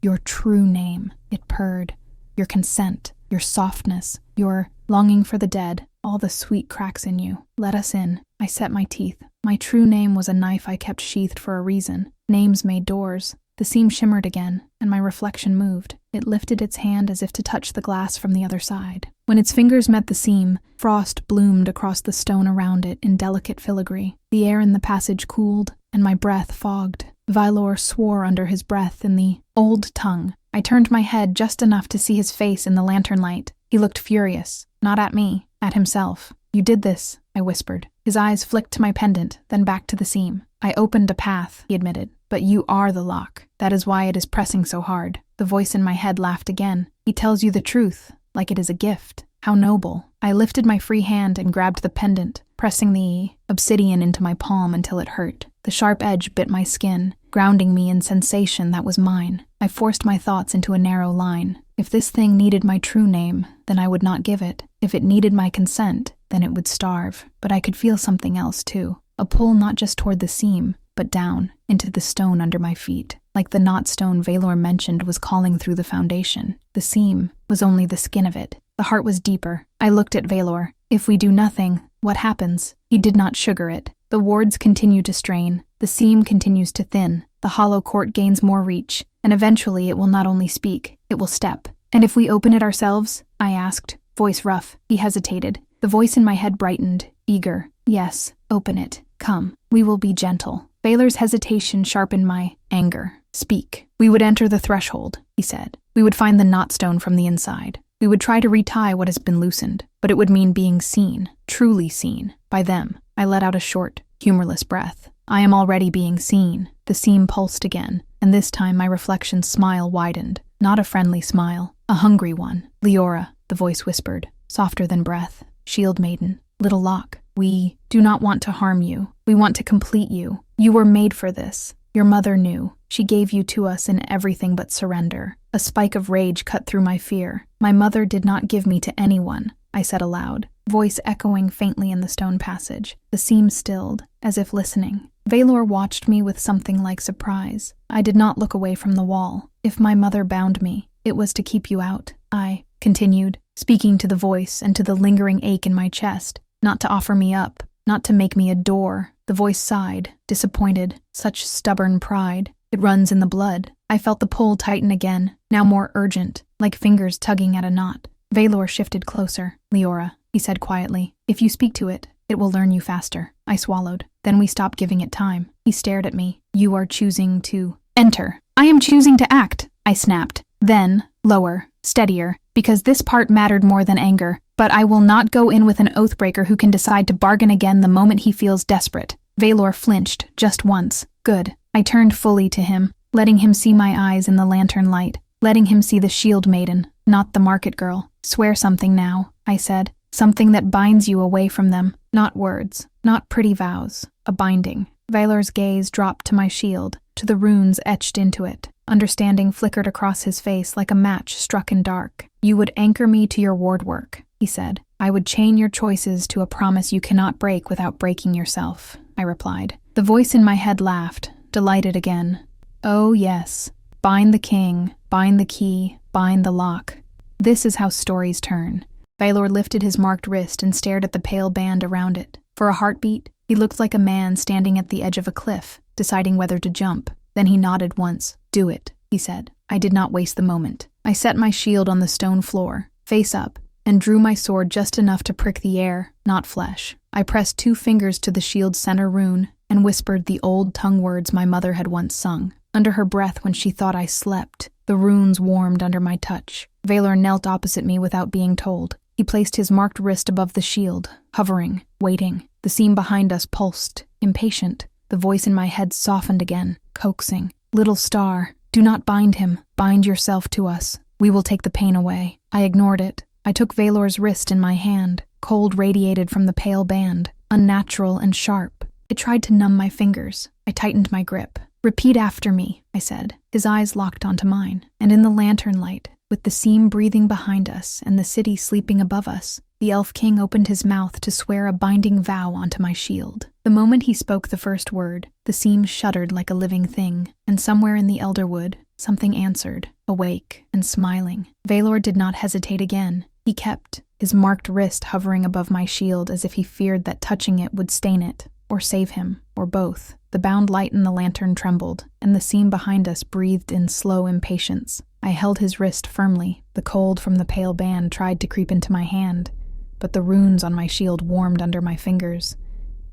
Your true name, it purred. Your consent, your softness, your longing for the dead, all the sweet cracks in you. Let us in. I set my teeth. My true name was a knife I kept sheathed for a reason. Names made doors. The seam shimmered again, and my reflection moved. It lifted its hand as if to touch the glass from the other side. When its fingers met the seam, frost bloomed across the stone around it in delicate filigree. The air in the passage cooled, and my breath fogged. Vylor swore under his breath in the old tongue. I turned my head just enough to see his face in the lantern light. He looked furious, not at me, at himself. You did this, I whispered. His eyes flicked to my pendant, then back to the seam. I opened a path, he admitted. But you are the lock. That is why it is pressing so hard. The voice in my head laughed again. He tells you the truth, like it is a gift. How noble. I lifted my free hand and grabbed the pendant, pressing the obsidian into my palm until it hurt. The sharp edge bit my skin, grounding me in sensation that was mine. I forced my thoughts into a narrow line. If this thing needed my true name, then I would not give it. If it needed my consent, then it would starve. But I could feel something else too. A pull not just toward the seam, but down, into the stone under my feet. Like the knot stone Valor mentioned was calling through the foundation. The seam was only the skin of it. The heart was deeper. I looked at Valor. If we do nothing, what happens? He did not sugar it. The wards continue to strain. The seam continues to thin. The hollow court gains more reach. And eventually it will not only speak, it will step. And if we open it ourselves? I asked, voice rough. He hesitated. The voice in my head brightened, eager. Yes, open it. Come. We will be gentle. Valor's hesitation sharpened my anger. Speak. We would enter the threshold, he said. We would find the knotstone from the inside. We would try to retie what has been loosened, but it would mean being seen, truly seen, by them. I let out a short, humorless breath. I am already being seen. The seam pulsed again, and this time my reflection's smile widened. Not a friendly smile, a hungry one. Liora, the voice whispered, softer than breath. Shield-Maiden, little lock. We do not want to harm you. We want to complete you. You were made for this. Your mother knew. She gave you to us in everything but surrender. A spike of rage cut through my fear. My mother did not give me to anyone, I said aloud, voice echoing faintly in the stone passage. The seam stilled, as if listening. Valor watched me with something like surprise. I did not look away from the wall. If my mother bound me, It was to keep you out, I continued, speaking to the voice and to the lingering ache in my chest. Not to offer me up, not to make me a door. The voice sighed, disappointed, such stubborn pride. It runs in the blood. I felt the pull tighten again, now more urgent, like fingers tugging at a knot. Valor shifted closer. Liora, he said quietly, if you speak to it, it will learn you faster. I swallowed. Then we stopped giving it time. He stared at me. You are choosing to enter. I am choosing to act, I snapped. Then, lower, steadier, because this part mattered more than anger. But I will not go in with an oathbreaker who can decide to bargain again the moment he feels desperate. Valor flinched, just once. Good. I turned fully to him, letting him see my eyes in the lantern light, letting him see the shield maiden, not the market girl. Swear something now, I said. Something that binds you away from them. Not words, not pretty vows. A binding. Valor's gaze dropped to my shield, to the runes etched into it. Understanding flickered across his face like a match struck in dark. You would anchor me to your ward work, he said. I would chain your choices to a promise you cannot break without breaking yourself, I replied. The voice in my head laughed, delighted again. Oh yes, bind the king, bind the key, bind the lock. This is how stories turn. Valor lifted his marked wrist and stared at the pale band around it. For a heartbeat, he looked like a man standing at the edge of a cliff, deciding whether to jump. Then he nodded once. Do it, he said. I did not waste the moment. I set my shield on the stone floor, face up, and drew my sword just enough to prick the air, not flesh. I pressed 2 fingers to the shield's center rune and whispered the old tongue words my mother had once sung. Under her breath when she thought I slept, the runes warmed under my touch. Valor knelt opposite me without being told. He placed his marked wrist above the shield, hovering, waiting. The seam behind us pulsed, impatient. The voice in my head softened again, coaxing. Little star, do not bind him. Bind yourself to us. We will take the pain away. I ignored it. I took Valor's wrist in my hand. Cold radiated from the pale band, unnatural and sharp. It tried to numb my fingers. I tightened my grip. Repeat after me, I said. His eyes locked onto mine, and in the lantern light, with the seam breathing behind us and the city sleeping above us, the elf king opened his mouth to swear a binding vow onto my shield. The moment he spoke the first word, the seam shuddered like a living thing, and somewhere in the elderwood, something answered, awake and smiling. Valor did not hesitate again. He kept, his marked wrist hovering above my shield as if he feared that touching it would stain it, or save him, or both. The bound light in the lantern trembled, and the seam behind us breathed in slow impatience. I held his wrist firmly. The cold from the pale band tried to creep into my hand, but the runes on my shield warmed under my fingers,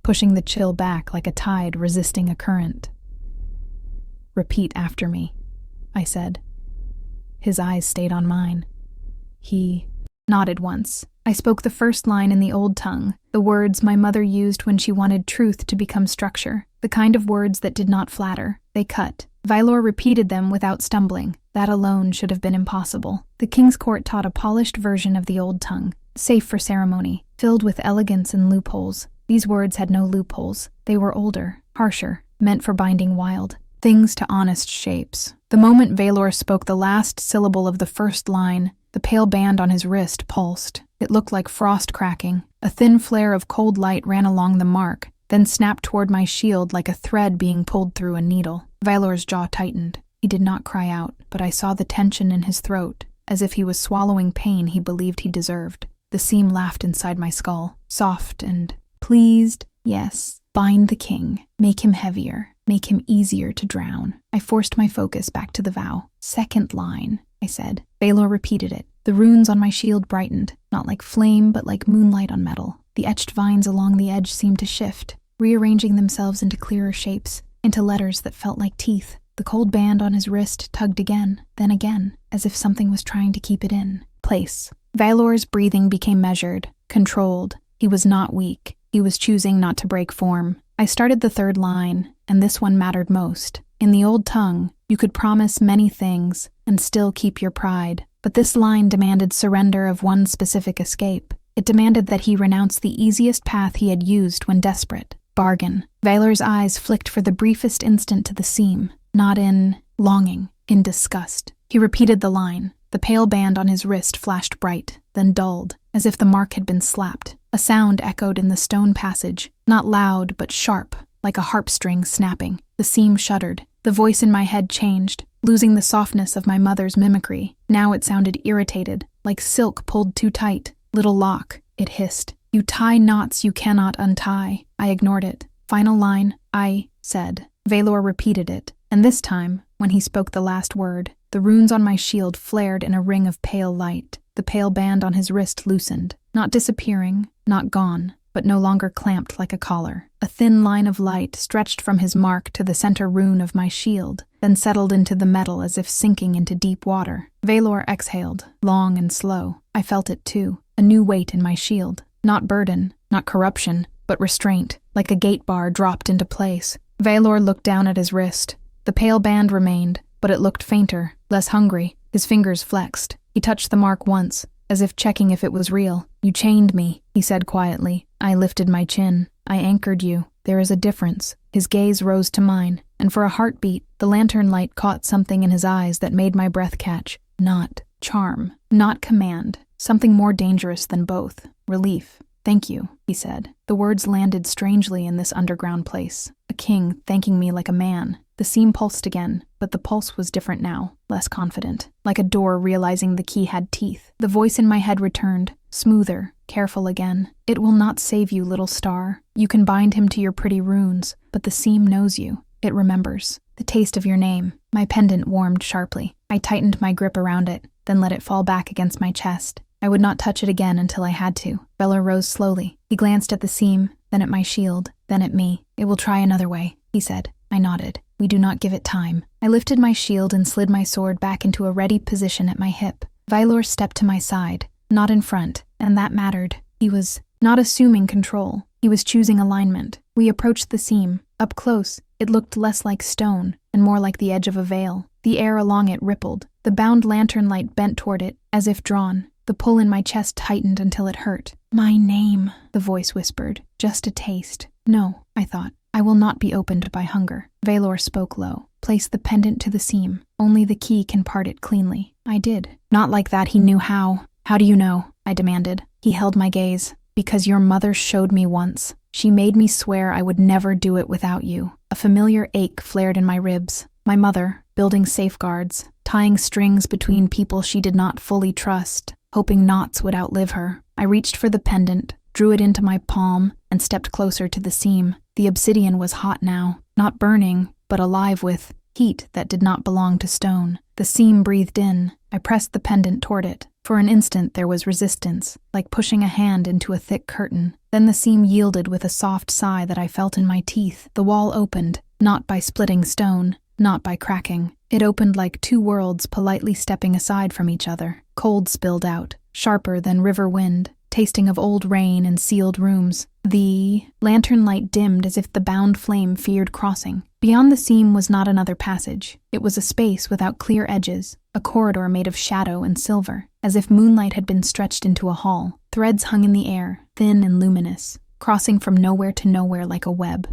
pushing the chill back like a tide resisting a current. Repeat after me, I said. His eyes stayed on mine. He nodded once. I spoke the first line in the old tongue, the words my mother used when she wanted truth to become structure, the kind of words that did not flatter. They cut. Valor repeated them without stumbling. That alone should have been impossible. The king's court taught a polished version of the old tongue, safe for ceremony, filled with elegance and loopholes. These words had no loopholes. They were older, harsher, meant for binding wild things to honest shapes. The moment Valor spoke the last syllable of the first line, the pale band on his wrist pulsed. It looked like frost cracking. A thin flare of cold light ran along the mark, then snapped toward my shield like a thread being pulled through a needle. Valor's jaw tightened. He did not cry out, but I saw the tension in his throat, as if he was swallowing pain he believed he deserved. The seam laughed inside my skull, soft and pleased. Yes, bind the king. Make him heavier. Make him easier to drown. I forced my focus back to the vow. Second line, I said. Valor repeated it. The runes on my shield brightened, not like flame, but like moonlight on metal. The etched vines along the edge seemed to shift, rearranging themselves into clearer shapes, into letters that felt like teeth. The cold band on his wrist tugged again, then again, as if something was trying to keep it in place. Valor's breathing became measured, controlled. He was not weak. He was choosing not to break form. I started the third line, and this one mattered most. In the old tongue, you could promise many things and still keep your pride. But this line demanded surrender of one specific escape. It demanded that he renounce the easiest path he had used when desperate. Bargain. Valor's eyes flicked for the briefest instant to the seam, not in longing, in disgust. He repeated the line. The pale band on his wrist flashed bright, then dulled, as if the mark had been slapped. A sound echoed in the stone passage, not loud but sharp, like a harp string snapping. The seam shuddered. The voice in my head changed. losing the softness of my mother's mimicry. Now it sounded irritated, like silk pulled too tight. "Little lock," it hissed. "You tie knots you cannot untie." I ignored it. "Final line," I said. Valor repeated it, and this time, when he spoke the last word, the runes on my shield flared in a ring of pale light. The pale band on his wrist loosened, not disappearing, not gone, but no longer clamped like a collar. A thin line of light stretched from his mark to the center rune of my shield, then settled into the metal as if sinking into deep water. Valor exhaled, long and slow. I felt it too, a new weight in my shield. Not burden, not corruption, but restraint, like a gate bar dropped into place. Valor looked down at his wrist. The pale band remained, but it looked fainter, less hungry. His fingers flexed. He touched the mark once, as if checking if it was real. "You chained me," he said quietly. I lifted my chin. "I anchored you. There is a difference." His gaze rose to mine, and for a heartbeat, the lantern light caught something in his eyes that made my breath catch. Not charm, not command, something more dangerous than both. Relief. "Thank you," he said. The words landed strangely in this underground place. A king thanking me like a man. The seam pulsed again, but the pulse was different now, less confident, like a door realizing the key had teeth. The voice in my head returned, smoother, careful again. "It will not save you, little star. You can bind him to your pretty runes, but the seam knows you. It remembers. The taste of your name." My pendant warmed sharply. I tightened my grip around it, then let it fall back against my chest. I would not touch it again until I had to. Valor rose slowly. He glanced at the seam, then at my shield, then at me. "It will try another way," he said. I nodded. "We do not give it time." I lifted my shield and slid my sword back into a ready position at my hip. Valor stepped to my side, not in front, and that mattered. He was not assuming control. He was choosing alignment. We approached the seam. Up close, it looked less like stone and more like the edge of a veil. The air along it rippled. The bound lantern light bent toward it, as if drawn. The pull in my chest tightened until it hurt. "My name," the voice whispered. "Just a taste." "No," I thought. "I will not be opened by hunger." Valor spoke low. "Place the pendant to the seam. Only the key can part it cleanly." I did. Not like that he knew how. "How do you know?" I demanded. He held my gaze. "Because your mother showed me once. She made me swear I would never do it without you." A familiar ache flared in my ribs. My mother, building safeguards, tying strings between people she did not fully trust, hoping knots would outlive her. I reached for the pendant, drew it into my palm, and stepped closer to the seam. The obsidian was hot now, not burning, but alive with heat that did not belong to stone. The seam breathed in. I pressed the pendant toward it. For an instant there was resistance, like pushing a hand into a thick curtain. Then the seam yielded with a soft sigh that I felt in my teeth. The wall opened, not by splitting stone, not by cracking. It opened like two worlds politely stepping aside from each other. Cold spilled out, sharper than river wind, tasting of old rain and sealed rooms. The lantern light dimmed as if the bound flame feared crossing. Beyond the seam was not another passage. It was a space without clear edges, a corridor made of shadow and silver, as if moonlight had been stretched into a hall. Threads hung in the air, thin and luminous, crossing from nowhere to nowhere like a web.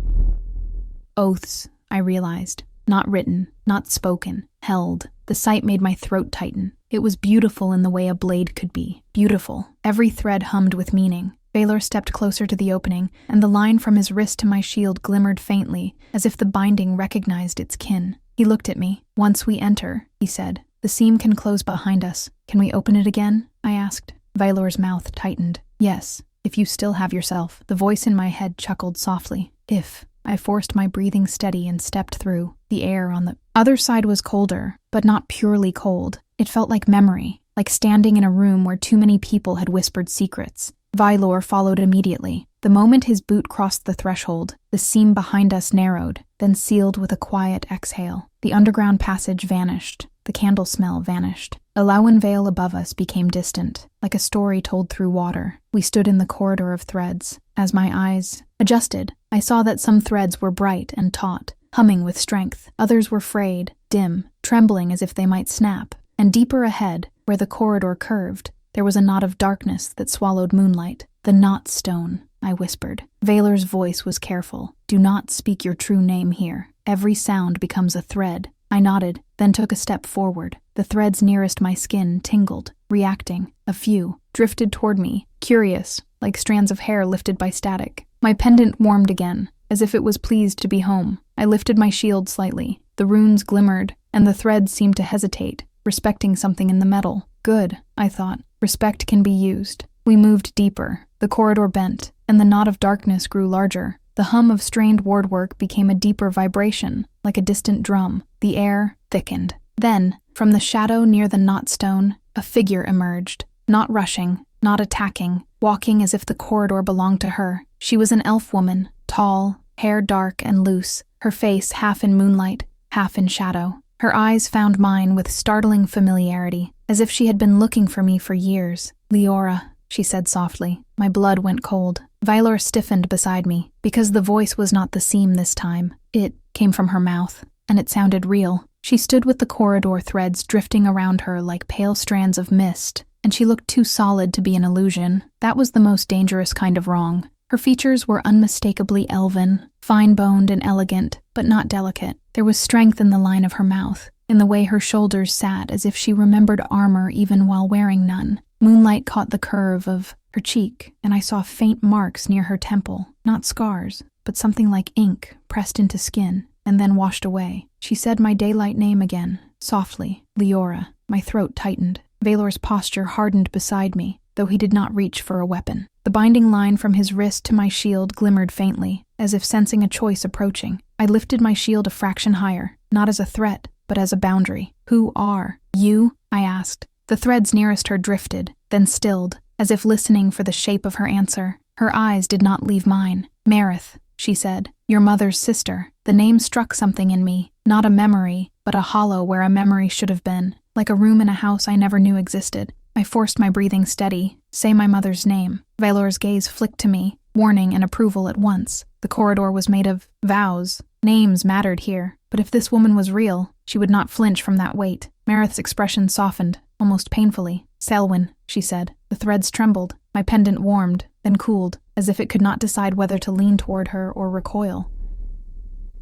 Oaths, I realized. Not written, not spoken, held. The sight made my throat tighten. It was beautiful in the way a blade could be. Beautiful. Every thread hummed with meaning. Valor stepped closer to the opening, and the line from his wrist to my shield glimmered faintly, as if the binding recognized its kin. He looked at me. "Once we enter," he said, "the seam can close behind us. Can we open it again?" I asked. Valor's mouth tightened. "Yes, if you still have yourself." The voice in my head chuckled softly. "If." I forced my breathing steady and stepped through. The air on the other side was colder, but not purely cold. It felt like memory, like standing in a room where too many people had whispered secrets. Valor followed immediately. The moment his boot crossed the threshold, the seam behind us narrowed, then sealed with a quiet exhale. The underground passage vanished. The candle smell vanished. Elowen Vale above us became distant, like a story told through water. We stood in the corridor of threads. As my eyes adjusted, I saw that some threads were bright and taut, humming with strength. Others were frayed, dim, trembling as if they might snap. And deeper ahead, where the corridor curved, there was a knot of darkness that swallowed moonlight. "The knot stone," I whispered. Valor's voice was careful. "Do not speak your true name here. Every sound becomes a thread." I nodded, then took a step forward. The threads nearest my skin tingled, reacting. A few drifted toward me, curious, like strands of hair lifted by static. My pendant warmed again, as if it was pleased to be home. I lifted my shield slightly. The runes glimmered, and the threads seemed to hesitate, respecting something in the metal. Good, I thought. Respect can be used. We moved deeper. The corridor bent, and the knot of darkness grew larger. The hum of strained wardwork became a deeper vibration, like a distant drum. The air thickened. Then, from the shadow near the knotstone, a figure emerged. Not rushing, not attacking, walking as if the corridor belonged to her. She was an elf woman, tall, hair dark and loose, her face half in moonlight, half in shadow. Her eyes found mine with startling familiarity, as if she had been looking for me for years. "Liora," she said softly. My blood went cold. Vylor stiffened beside me, because the voice was not the same this time. It came from her mouth, and it sounded real. She stood with the corridor threads drifting around her like pale strands of mist, and she looked too solid to be an illusion. That was the most dangerous kind of wrong. Her features were unmistakably elven, fine-boned and elegant, but not delicate. There was strength in the line of her mouth, in the way her shoulders sat as if she remembered armor even while wearing none. Moonlight caught the curve of her cheek, and I saw faint marks near her temple. Not scars, but something like ink pressed into skin, and then washed away. She said my daylight name again, softly, Liora. My throat tightened. Valor's posture hardened beside me, though he did not reach for a weapon. The binding line from his wrist to my shield glimmered faintly, as if sensing a choice approaching. I lifted my shield a fraction higher, not as a threat, but as a boundary. "Who are you?" I asked. The threads nearest her drifted, then stilled, as if listening for the shape of her answer. Her eyes did not leave mine. "Marith," she said, "your mother's sister." The name struck something in me, not a memory, but a hollow where a memory should have been, like a room in a house I never knew existed. I forced my breathing steady. "Say my mother's name." Valor's gaze flicked to me, warning and approval at once. The corridor was made of vows. Names mattered here, but if this woman was real, she would not flinch from that weight. Marith's expression softened, almost painfully. "Selwyn," she said. The threads trembled. My pendant warmed, then cooled, as if it could not decide whether to lean toward her or recoil.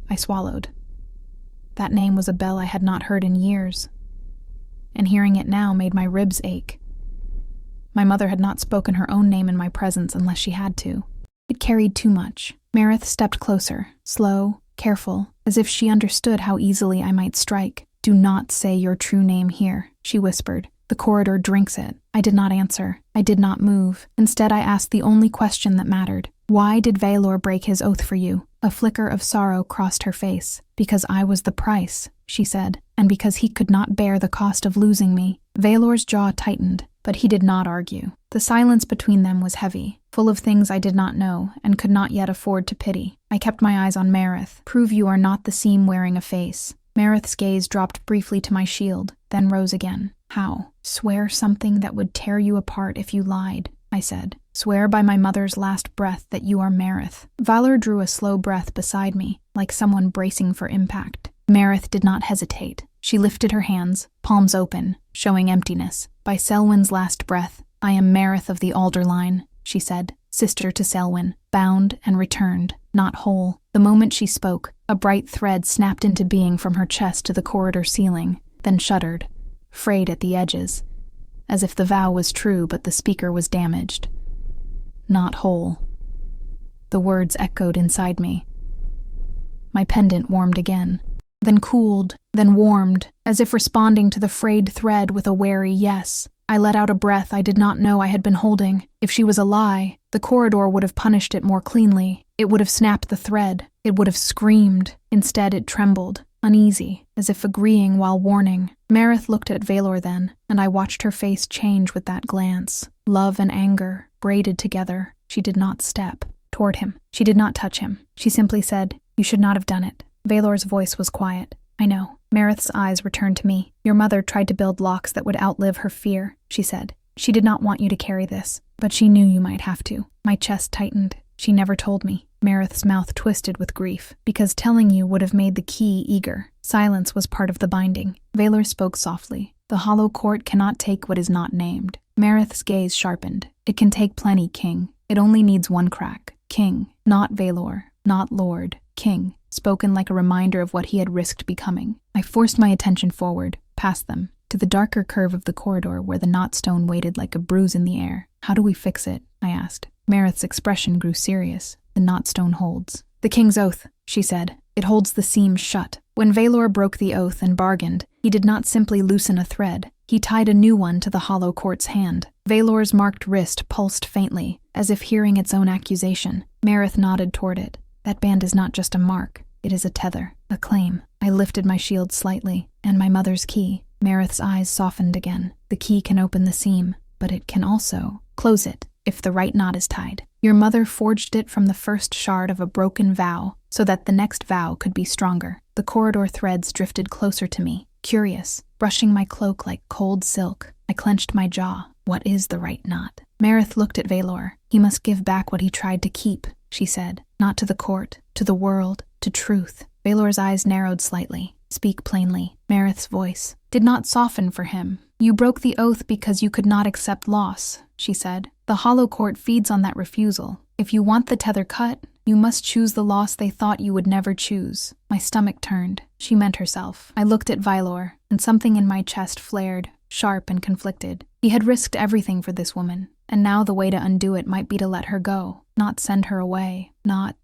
I swallowed. That name was a bell I had not heard in years, and hearing it now made my ribs ache. My mother had not spoken her own name in my presence unless she had to. It carried too much. Marith stepped closer, slow, careful, as if she understood how easily I might strike. "Do not say your true name here," she whispered. "The corridor drinks it." I did not answer. I did not move. Instead, I asked the only question that mattered. "Why did Valor break his oath for you?" A flicker of sorrow crossed her face. "Because I was the price," she said, "and because he could not bear the cost of losing me." Valor's jaw tightened, but he did not argue. The silence between them was heavy, full of things I did not know and could not yet afford to pity. I kept my eyes on Marith. "Prove you are not the seam wearing a face." Marith's gaze dropped briefly to my shield, then rose again. "How?" "Swear something that would tear you apart if you lied," I said. "Swear by my mother's last breath that you are Marith." Valor drew a slow breath beside me, like someone bracing for impact. Marith did not hesitate. She lifted her hands, palms open, showing emptiness. "By Selwyn's last breath, I am Marith of the Alder line," she said, "sister to Selwyn, bound and returned, not whole." The moment she spoke, a bright thread snapped into being from her chest to the corridor ceiling, then shuddered, frayed at the edges, as if the vow was true but the speaker was damaged. "Not whole." The words echoed inside me. My pendant warmed again, then cooled, then warmed, as if responding to the frayed thread with a wary yes. I let out a breath I did not know I had been holding. If she was a lie, the corridor would have punished it more cleanly. It would have snapped the thread. It would have screamed. Instead, it trembled, uneasy, as if agreeing while warning. Marith looked at Valor then, and I watched her face change with that glance. Love and anger, braided together. She did not step toward him. She did not touch him. She simply said, "You should not have done it." Valor's voice was quiet. "I know." Marith's eyes returned to me. "Your mother tried to build locks that would outlive her fear," she said. "She did not want you to carry this, but she knew you might have to." My chest tightened. "She never told me." Marith's mouth twisted with grief, "because telling you would have made the key eager." Silence was part of the binding. Valor spoke softly. "The Hollow Court cannot take what is not named." Marith's gaze sharpened. "It can take plenty, King. It only needs one crack. King, not Valor, not Lord. King," spoken like a reminder of what he had risked becoming. I forced my attention forward, past them, to the darker curve of the corridor where the knotstone waited like a bruise in the air. "How do we fix it?" I asked. Marith's expression grew serious. "The knotstone holds." "The King's oath," she said. "It holds the seam shut." When Valor broke the oath and bargained, he did not simply loosen a thread. He tied a new one to the hollow court's hand. Valor's marked wrist pulsed faintly, as if hearing its own accusation. Marith nodded toward it. That band is not just a mark. It is a tether, a claim. I lifted my shield slightly, and my mother's key. Marith's eyes softened again. The key can open the seam, but it can also close it if the right knot is tied. Your mother forged it from the first shard of a broken vow, so that the next vow could be stronger. The corridor threads drifted closer to me, curious, brushing my cloak like cold silk. I clenched my jaw. What is the right knot? Marith looked at Valor. He must give back what he tried to keep, she said. Not to the court, to the world, to truth. Valor's eyes narrowed slightly. Speak plainly. Marith's voice did not soften for him. You broke the oath because you could not accept loss, she said. The hollow court feeds on that refusal. If you want the tether cut, you must choose the loss they thought you would never choose. My stomach turned. She meant herself. I looked at Valor, and something in my chest flared, sharp and conflicted. He had risked everything for this woman, and now the way to undo it might be to let her go, not send her away, not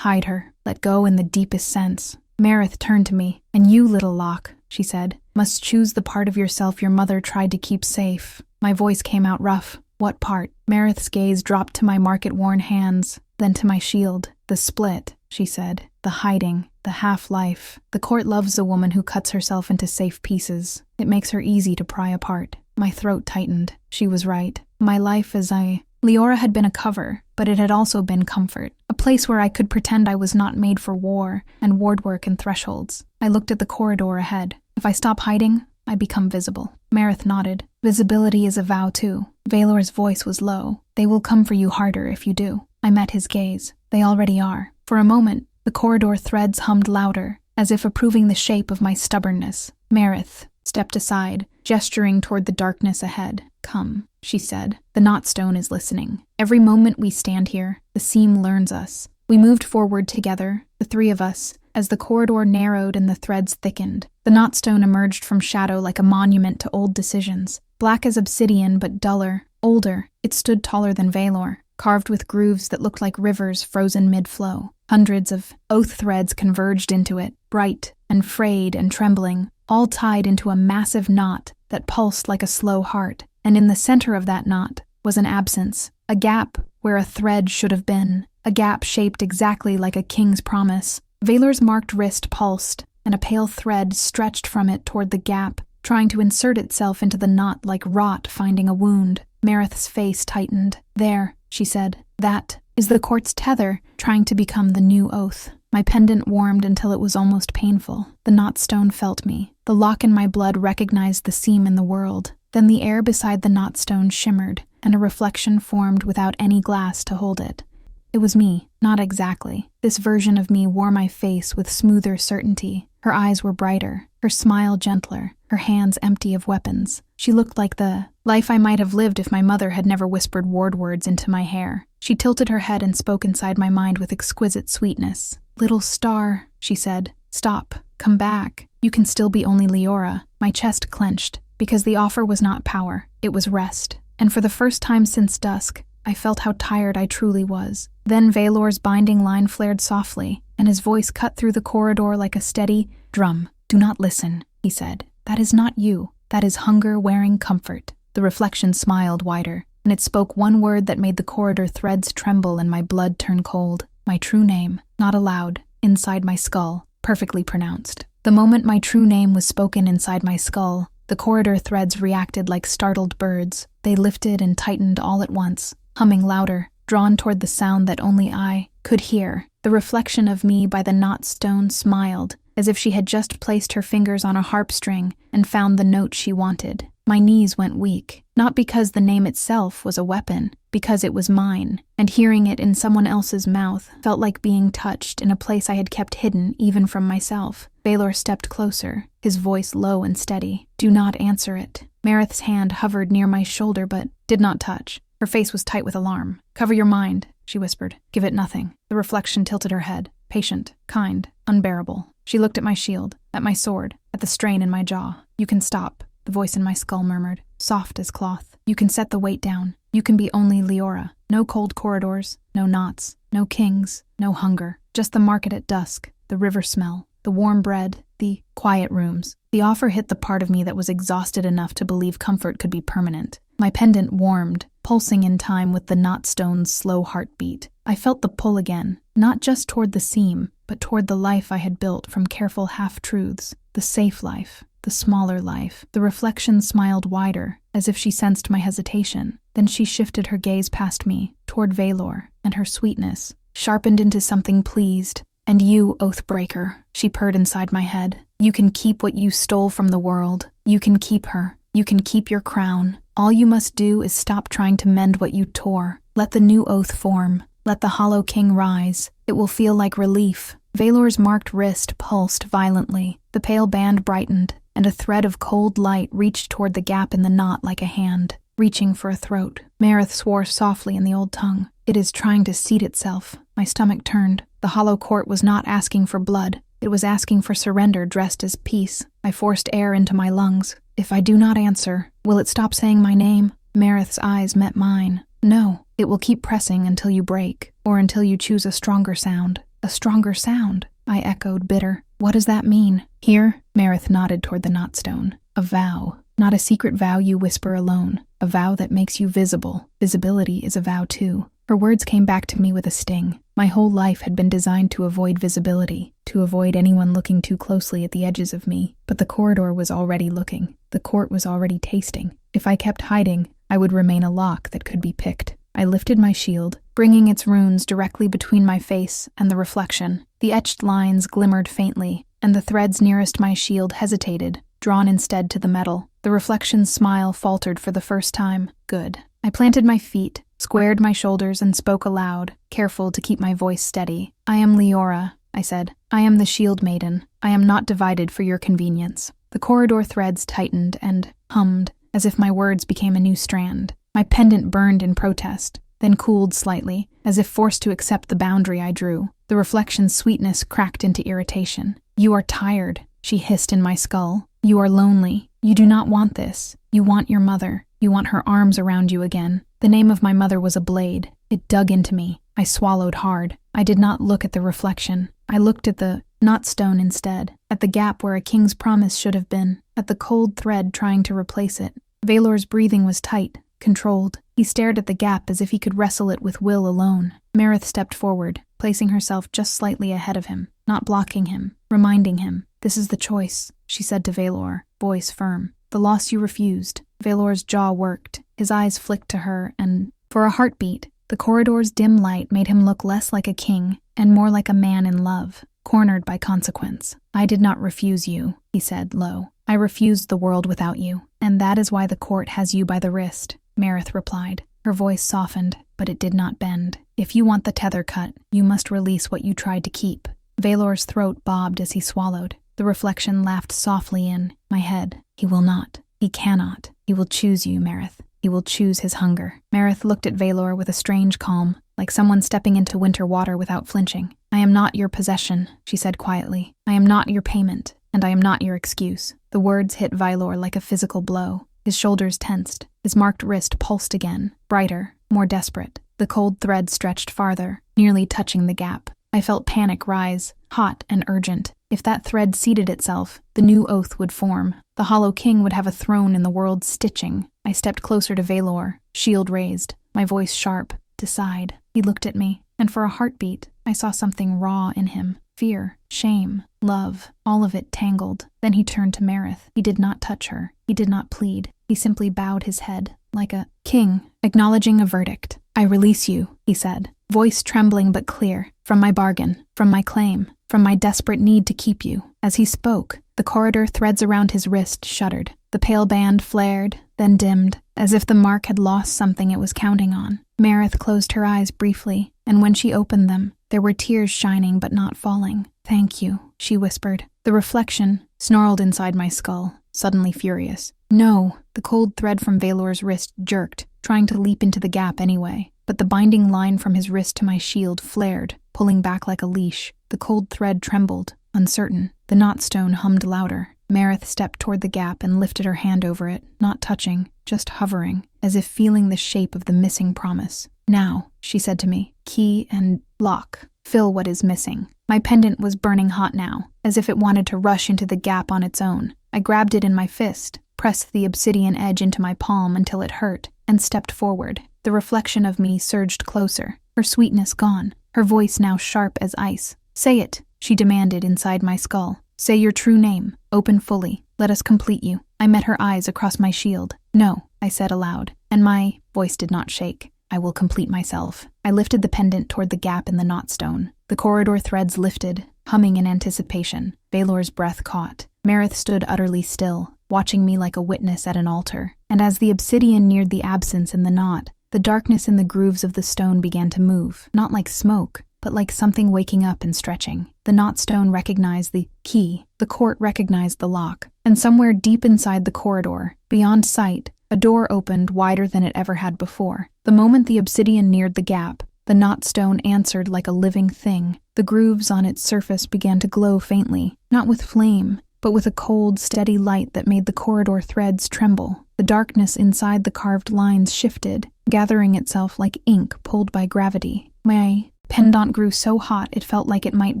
hide her, let go in the deepest sense. Marith turned to me. And you, little Locke, she said, must choose the part of yourself your mother tried to keep safe. My voice came out rough. What part? Marith's gaze dropped to my market-worn hands, then to my shield. The split, she said. The hiding, the half-life. The court loves a woman who cuts herself into safe pieces. It makes her easy to pry apart. My throat tightened. She was right. My life Liora had been a cover, but it had also been comfort. A place where I could pretend I was not made for war and ward work and thresholds. I looked at the corridor ahead. If I stop hiding, I become visible. Marith nodded. Visibility is a vow too. Valor's voice was low. They will come for you harder if you do. I met his gaze. They already are. For a moment, the corridor threads hummed louder, as if approving the shape of my stubbornness. Marith stepped aside, gesturing toward the darkness ahead. Come, she said. The knotstone is listening. Every moment we stand here, the seam learns us. We moved forward together, the three of us, as the corridor narrowed and the threads thickened. The knotstone emerged from shadow like a monument to old decisions. Black as obsidian, but duller, older, it stood taller than Valor, carved with grooves that looked like rivers frozen mid-flow. Hundreds of oath threads converged into it, bright and frayed and trembling, all tied into a massive knot that pulsed like a slow heart. And in the center of that knot was an absence, a gap where a thread should have been, a gap shaped exactly like a king's promise. Valor's marked wrist pulsed, and a pale thread stretched from it toward the gap, trying to insert itself into the knot like rot finding a wound. Marith's face tightened. There, she said. That is the court's tether, trying to become the new oath. My pendant warmed until it was almost painful. The knotstone felt me. The lock in my blood recognized the seam in the world. Then the air beside the knotstone shimmered, and a reflection formed without any glass to hold it. It was me, not exactly. This version of me wore my face with smoother certainty. Her eyes were brighter, her smile gentler, her hands empty of weapons. She looked like the life I might have lived if my mother had never whispered ward words into my hair. She tilted her head and spoke inside my mind with exquisite sweetness. Little star, she said. Stop. Come back. You can still be only Liora. My chest clenched, because the offer was not power. It was rest. And for the first time since dusk, I felt how tired I truly was. Then Valor's binding line flared softly, and his voice cut through the corridor like a steady drum. Do not listen, he said. That is not you. That is hunger wearing comfort. The reflection smiled wider, and it spoke one word that made the corridor threads tremble and my blood turn cold. My true name, not aloud, inside my skull, perfectly pronounced. The moment my true name was spoken inside my skull, the corridor threads reacted like startled birds. They lifted and tightened all at once, humming louder, drawn toward the sound that only I could hear. The reflection of me by the knotstone smiled, as if she had just placed her fingers on a harp string and found the note she wanted. My knees went weak, not because the name itself was a weapon, because it was mine, and hearing it in someone else's mouth felt like being touched in a place I had kept hidden even from myself. Valor stepped closer, his voice low and steady. Do not answer it. Marith's hand hovered near my shoulder but did not touch. Her face was tight with alarm. Cover your mind, she whispered. Give it nothing. The reflection tilted her head. Patient, kind, unbearable. She looked at my shield, at my sword, at the strain in my jaw. You can stop, the voice in my skull murmured, soft as cloth. You can set the weight down. You can be only Liora. No cold corridors, no knots, no kings, no hunger. Just the market at dusk, the river smell, the warm bread, the quiet rooms. The offer hit the part of me that was exhausted enough to believe comfort could be permanent. My pendant warmed, pulsing in time with the knot stone's slow heartbeat. I felt the pull again, not just toward the seam, but toward the life I had built from careful half-truths, the safe life, the smaller life. The reflection smiled wider, as if she sensed my hesitation. Then she shifted her gaze past me, toward Valor, and her sweetness sharpened into something pleased. "And you, Oathbreaker," she purred inside my head. "You can keep what you stole from the world. You can keep her. You can keep your crown. All you must do is stop trying to mend what you tore. Let the new oath form. Let the Hollow King rise. It will feel like relief." Valor's marked wrist pulsed violently. The pale band brightened, and a thread of cold light reached toward the gap in the knot like a hand, reaching for a throat. Marith swore softly in the old tongue. "It is trying to seat itself." My stomach turned. The hollow court was not asking for blood. It was asking for surrender dressed as peace. I forced air into my lungs. "If I do not answer, will it stop saying my name?" Marith's eyes met mine. "No, it will keep pressing until you break, or until you choose a stronger sound." "A stronger sound," I echoed, bitter. "What does that mean?" "Here," Marith nodded toward the knotstone. "A vow. Not a secret vow you whisper alone. A vow that makes you visible. Visibility is a vow too." Her words came back to me with a sting. My whole life had been designed to avoid visibility, to avoid anyone looking too closely at the edges of me. But the corridor was already looking. The court was already tasting. If I kept hiding, I would remain a lock that could be picked. I lifted my shield, bringing its runes directly between my face and the reflection. The etched lines glimmered faintly, and the threads nearest my shield hesitated, drawn instead to the metal. The reflection's smile faltered for the first time. Good. I planted my feet, squared my shoulders, and spoke aloud, careful to keep my voice steady. "I am Liora," I said. "I am the Shield-Maiden. I am not divided for your convenience." The corridor threads tightened and hummed, as if my words became a new strand. My pendant burned in protest, then cooled slightly, as if forced to accept the boundary I drew. The reflection's sweetness cracked into irritation. "You are tired," she hissed in my skull. "You are lonely. You do not want this. You want your mother. You want her arms around you again." The name of my mother was a blade. It dug into me. I swallowed hard. I did not look at the reflection. I looked at the knotstone instead, at the gap where a king's promise should have been, at the cold thread trying to replace it. Valor's breathing was tight, controlled. He stared at the gap as if he could wrestle it with will alone. Marith stepped forward, placing herself just slightly ahead of him, not blocking him, reminding him. "This is the choice," she said to Valor, voice firm. "The loss you refused." Valor's jaw worked. His eyes flicked to her, and for a heartbeat, the corridor's dim light made him look less like a king and more like a man in love, cornered by consequence. "I did not refuse you," he said low. "I refused the world without you, and that is why the court has you by the wrist," Marith replied. Her voice softened, but it did not bend. "If you want the tether cut, you must release what you tried to keep." Valor's throat bobbed as he swallowed. The reflection laughed softly in my head. "He will not. He cannot. He will choose you, Marith. He will choose his hunger." Marith looked at Valor with a strange calm, like someone stepping into winter water without flinching. "I am not your possession," she said quietly. "I am not your payment, and I am not your excuse." The words hit Valor like a physical blow. His shoulders tensed. His marked wrist pulsed again, brighter, more desperate. The cold thread stretched farther, nearly touching the gap. I felt panic rise, hot and urgent. If that thread seated itself, the new oath would form. The Hollow King would have a throne in the world's stitching. I stepped closer to Valor, shield raised, my voice sharp. "Decide." He looked at me, and for a heartbeat, I saw something raw in him. Fear, shame, love, all of it tangled. Then he turned to Marith. He did not touch her. He did not plead. He simply bowed his head, like a king, acknowledging a verdict. "I release you," he said, voice trembling but clear, "from my bargain, from my claim, from my desperate need to keep you." As he spoke, the corridor threads around his wrist shuddered. The pale band flared, then dimmed, as if the mark had lost something it was counting on. Marith closed her eyes briefly, and when she opened them, there were tears shining but not falling. "Thank you," she whispered. The reflection snarled inside my skull, suddenly furious. "No!" The cold thread from Valor's wrist jerked, trying to leap into the gap anyway. But the binding line from his wrist to my shield flared, pulling back like a leash. The cold thread trembled, uncertain. The knotstone hummed louder. Marith stepped toward the gap and lifted her hand over it, not touching, just hovering, as if feeling the shape of the missing promise. "Now," she said to me, "key and lock." fill what is missing. My pendant was burning hot now, as if it wanted to rush into the gap on its own. I grabbed it in my fist, pressed the obsidian edge into my palm until it hurt, and stepped forward. The reflection of me surged closer, her sweetness gone, her voice now sharp as ice. "Say it," she demanded inside my skull. "Say your true name. Open fully. Let us complete you." I met her eyes across my shield. "No," I said aloud, and my voice did not shake. "I will complete myself." I lifted the pendant toward the gap in the knotstone. The corridor threads lifted, humming in anticipation. Valor's breath caught. Marith stood utterly still, watching me like a witness at an altar. And as the obsidian neared the absence in the knot, the darkness in the grooves of the stone began to move, not like smoke, but like something waking up and stretching. The knotstone recognized the key, the court recognized the lock, and somewhere deep inside the corridor, beyond sight, a door opened wider than it ever had before. The moment the obsidian neared the gap, the knotstone answered like a living thing. The grooves on its surface began to glow faintly, not with flame, but with a cold, steady light that made the corridor threads tremble. The darkness inside the carved lines shifted, gathering itself like ink pulled by gravity. My pendant grew so hot it felt like it might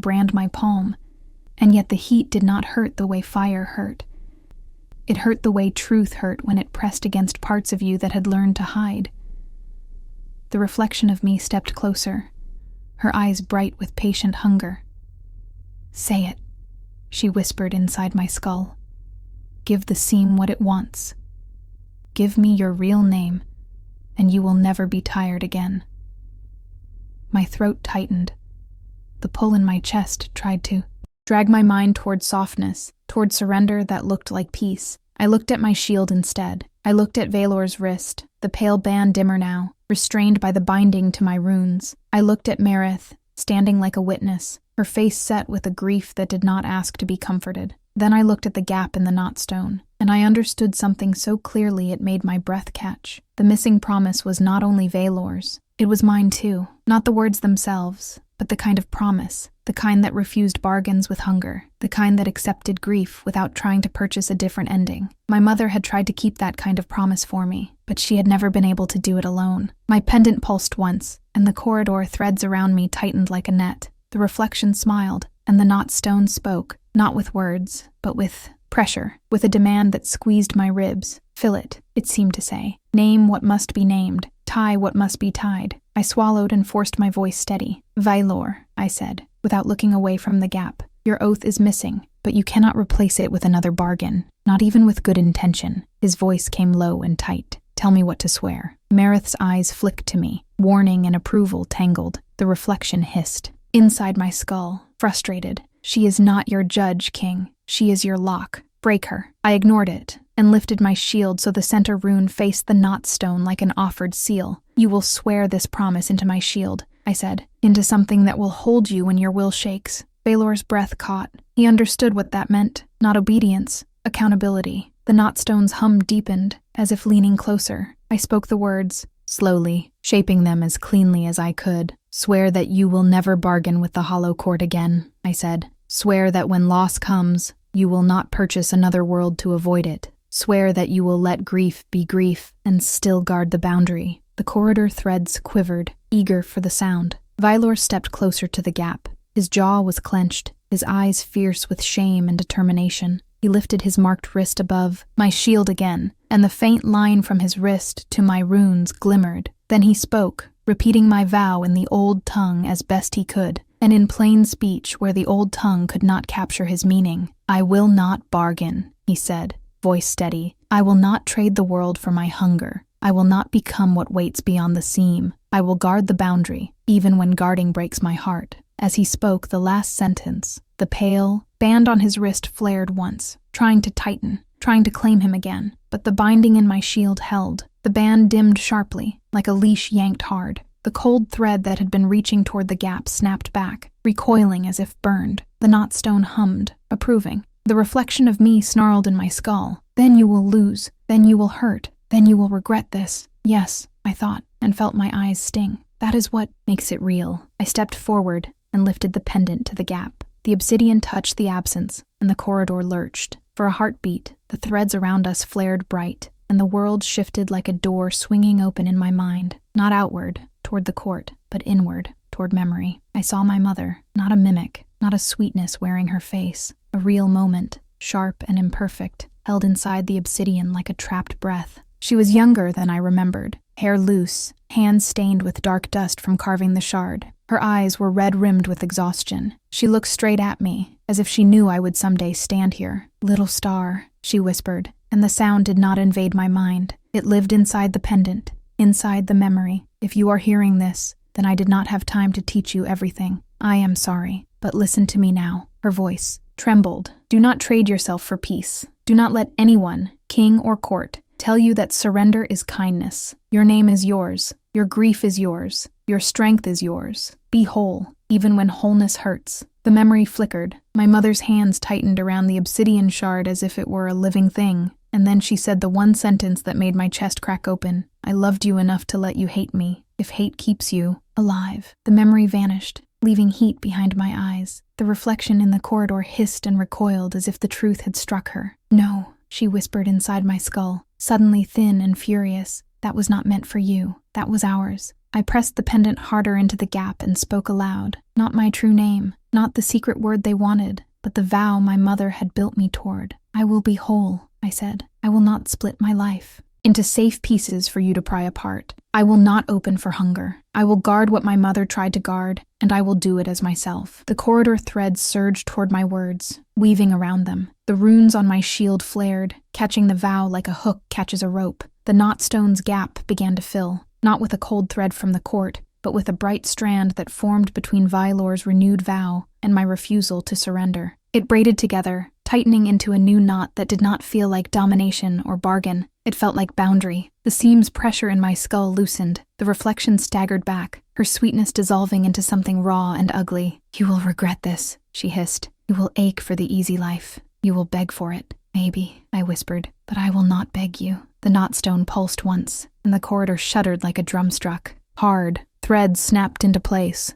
brand my palm, and yet the heat did not hurt the way fire hurt. It hurt the way truth hurt when it pressed against parts of you that had learned to hide. The reflection of me stepped closer, her eyes bright with patient hunger. "Say it," she whispered inside my skull. "Give the seam what it wants. Give me your real name, and you will never be tired again." My throat tightened. The pull in my chest tried to drag my mind toward softness, toward surrender that looked like peace. I looked at my shield instead. I looked at Valor's wrist, the pale band dimmer now, restrained by the binding to my runes. I looked at Marith, standing like a witness, her face set with a grief that did not ask to be comforted. Then I looked at the gap in the knotstone, and I understood something so clearly it made my breath catch. The missing promise was not only Valor's, it was mine too. Not the words themselves, but the kind of promise, the kind that refused bargains with hunger, the kind that accepted grief without trying to purchase a different ending. My mother had tried to keep that kind of promise for me, but she had never been able to do it alone. My pendant pulsed once, and the corridor threads around me tightened like a net. The reflection smiled, and the knotstone spoke, not with words, but with pressure, with a demand that squeezed my ribs. "Fill it," it seemed to say. "Name what must be named. Tie what must be tied." I swallowed and forced my voice steady. "Valor," I said, without looking away from the gap. "Your oath is missing, but you cannot replace it with another bargain, not even with good intention." His voice came low and tight. "Tell me what to swear." Marith's eyes flicked to me, warning and approval tangled. The reflection hissed. Inside my skull, frustrated. "She is not your judge, King. She is your lock. Break her." I ignored it, and lifted my shield so the center rune faced the knotstone like an offered seal. "You will swear this promise into my shield," I said, "into something that will hold you when your will shakes." Valor's breath caught. He understood what that meant. Not obedience, accountability. The knotstone's hum deepened, as if leaning closer. I spoke the words, slowly, shaping them as cleanly as I could. "Swear that you will never bargain with the hollow court again," I said. "Swear that when loss comes, you will not purchase another world to avoid it. Swear that you will let grief be grief and still guard the boundary." The corridor threads quivered, eager for the sound. Valor stepped closer to the gap. His jaw was clenched, his eyes fierce with shame and determination. He lifted his marked wrist above my shield again, and the faint line from his wrist to my runes glimmered. Then he spoke, repeating my vow in the old tongue as best he could, and in plain speech where the old tongue could not capture his meaning. "I will not bargain," he said, voice steady. "I will not trade the world for my hunger. I will not become what waits beyond the seam. I will guard the boundary, even when guarding breaks my heart." As he spoke the last sentence, the pale band on his wrist flared once, trying to tighten, trying to claim him again. But the binding in my shield held. The band dimmed sharply, like a leash yanked hard. The cold thread that had been reaching toward the gap snapped back, recoiling as if burned. The knotstone hummed, approving. The reflection of me snarled in my skull. "Then you will lose. Then you will hurt. Then you will regret this." "Yes," I thought, and felt my eyes sting. "That is what makes it real." I stepped forward and lifted the pendant to the gap. The obsidian touched the absence, and the corridor lurched. For a heartbeat, the threads around us flared bright, and the world shifted like a door swinging open in my mind, not outward, toward the court, but inward, toward memory. I saw my mother, not a mimic, not a sweetness wearing her face, a real moment, sharp and imperfect, held inside the obsidian like a trapped breath. She was younger than I remembered, hair loose, hands stained with dark dust from carving the shard. Her eyes were red-rimmed with exhaustion. She looked straight at me, as if she knew I would someday stand here. "Little star," she whispered, and the sound did not invade my mind. It lived inside the pendant, inside the memory. "If you are hearing this, then I did not have time to teach you everything. I am sorry, but listen to me now." Her voice trembled. "Do not trade yourself for peace. Do not let anyone, king or court, tell you that surrender is kindness. Your name is yours. Your grief is yours. Your strength is yours. Be whole, even when wholeness hurts." The memory flickered. My mother's hands tightened around the obsidian shard as if it were a living thing, and then she said the one sentence that made my chest crack open. "I loved you enough to let you hate me, if hate keeps you alive." The memory vanished, leaving heat behind my eyes. The reflection in the corridor hissed and recoiled as if the truth had struck her. "No," she whispered inside my skull, suddenly thin and furious. "That was not meant for you. That was ours." I pressed the pendant harder into the gap and spoke aloud. Not my true name, not the secret word they wanted, but the vow my mother had built me toward. "I will be whole," I said. "I will not split my life into safe pieces for you to pry apart. I will not open for hunger. I will guard what my mother tried to guard, and I will do it as myself." The corridor threads surged toward my words, weaving around them. The runes on my shield flared, catching the vow like a hook catches a rope. The knotstone's gap began to fill, not with a cold thread from the court, but with a bright strand that formed between Vylor's renewed vow and my refusal to surrender. It braided together, tightening into a new knot that did not feel like domination or bargain. It felt like boundary. The seam's pressure in my skull loosened. The reflection staggered back, her sweetness dissolving into something raw and ugly. "You will regret this," she hissed. "You will ache for the easy life. You will beg for it." "Maybe," I whispered, "but I will not beg you." The knotstone pulsed once, and the corridor shuddered like a drum struck. Hard, threads snapped into place.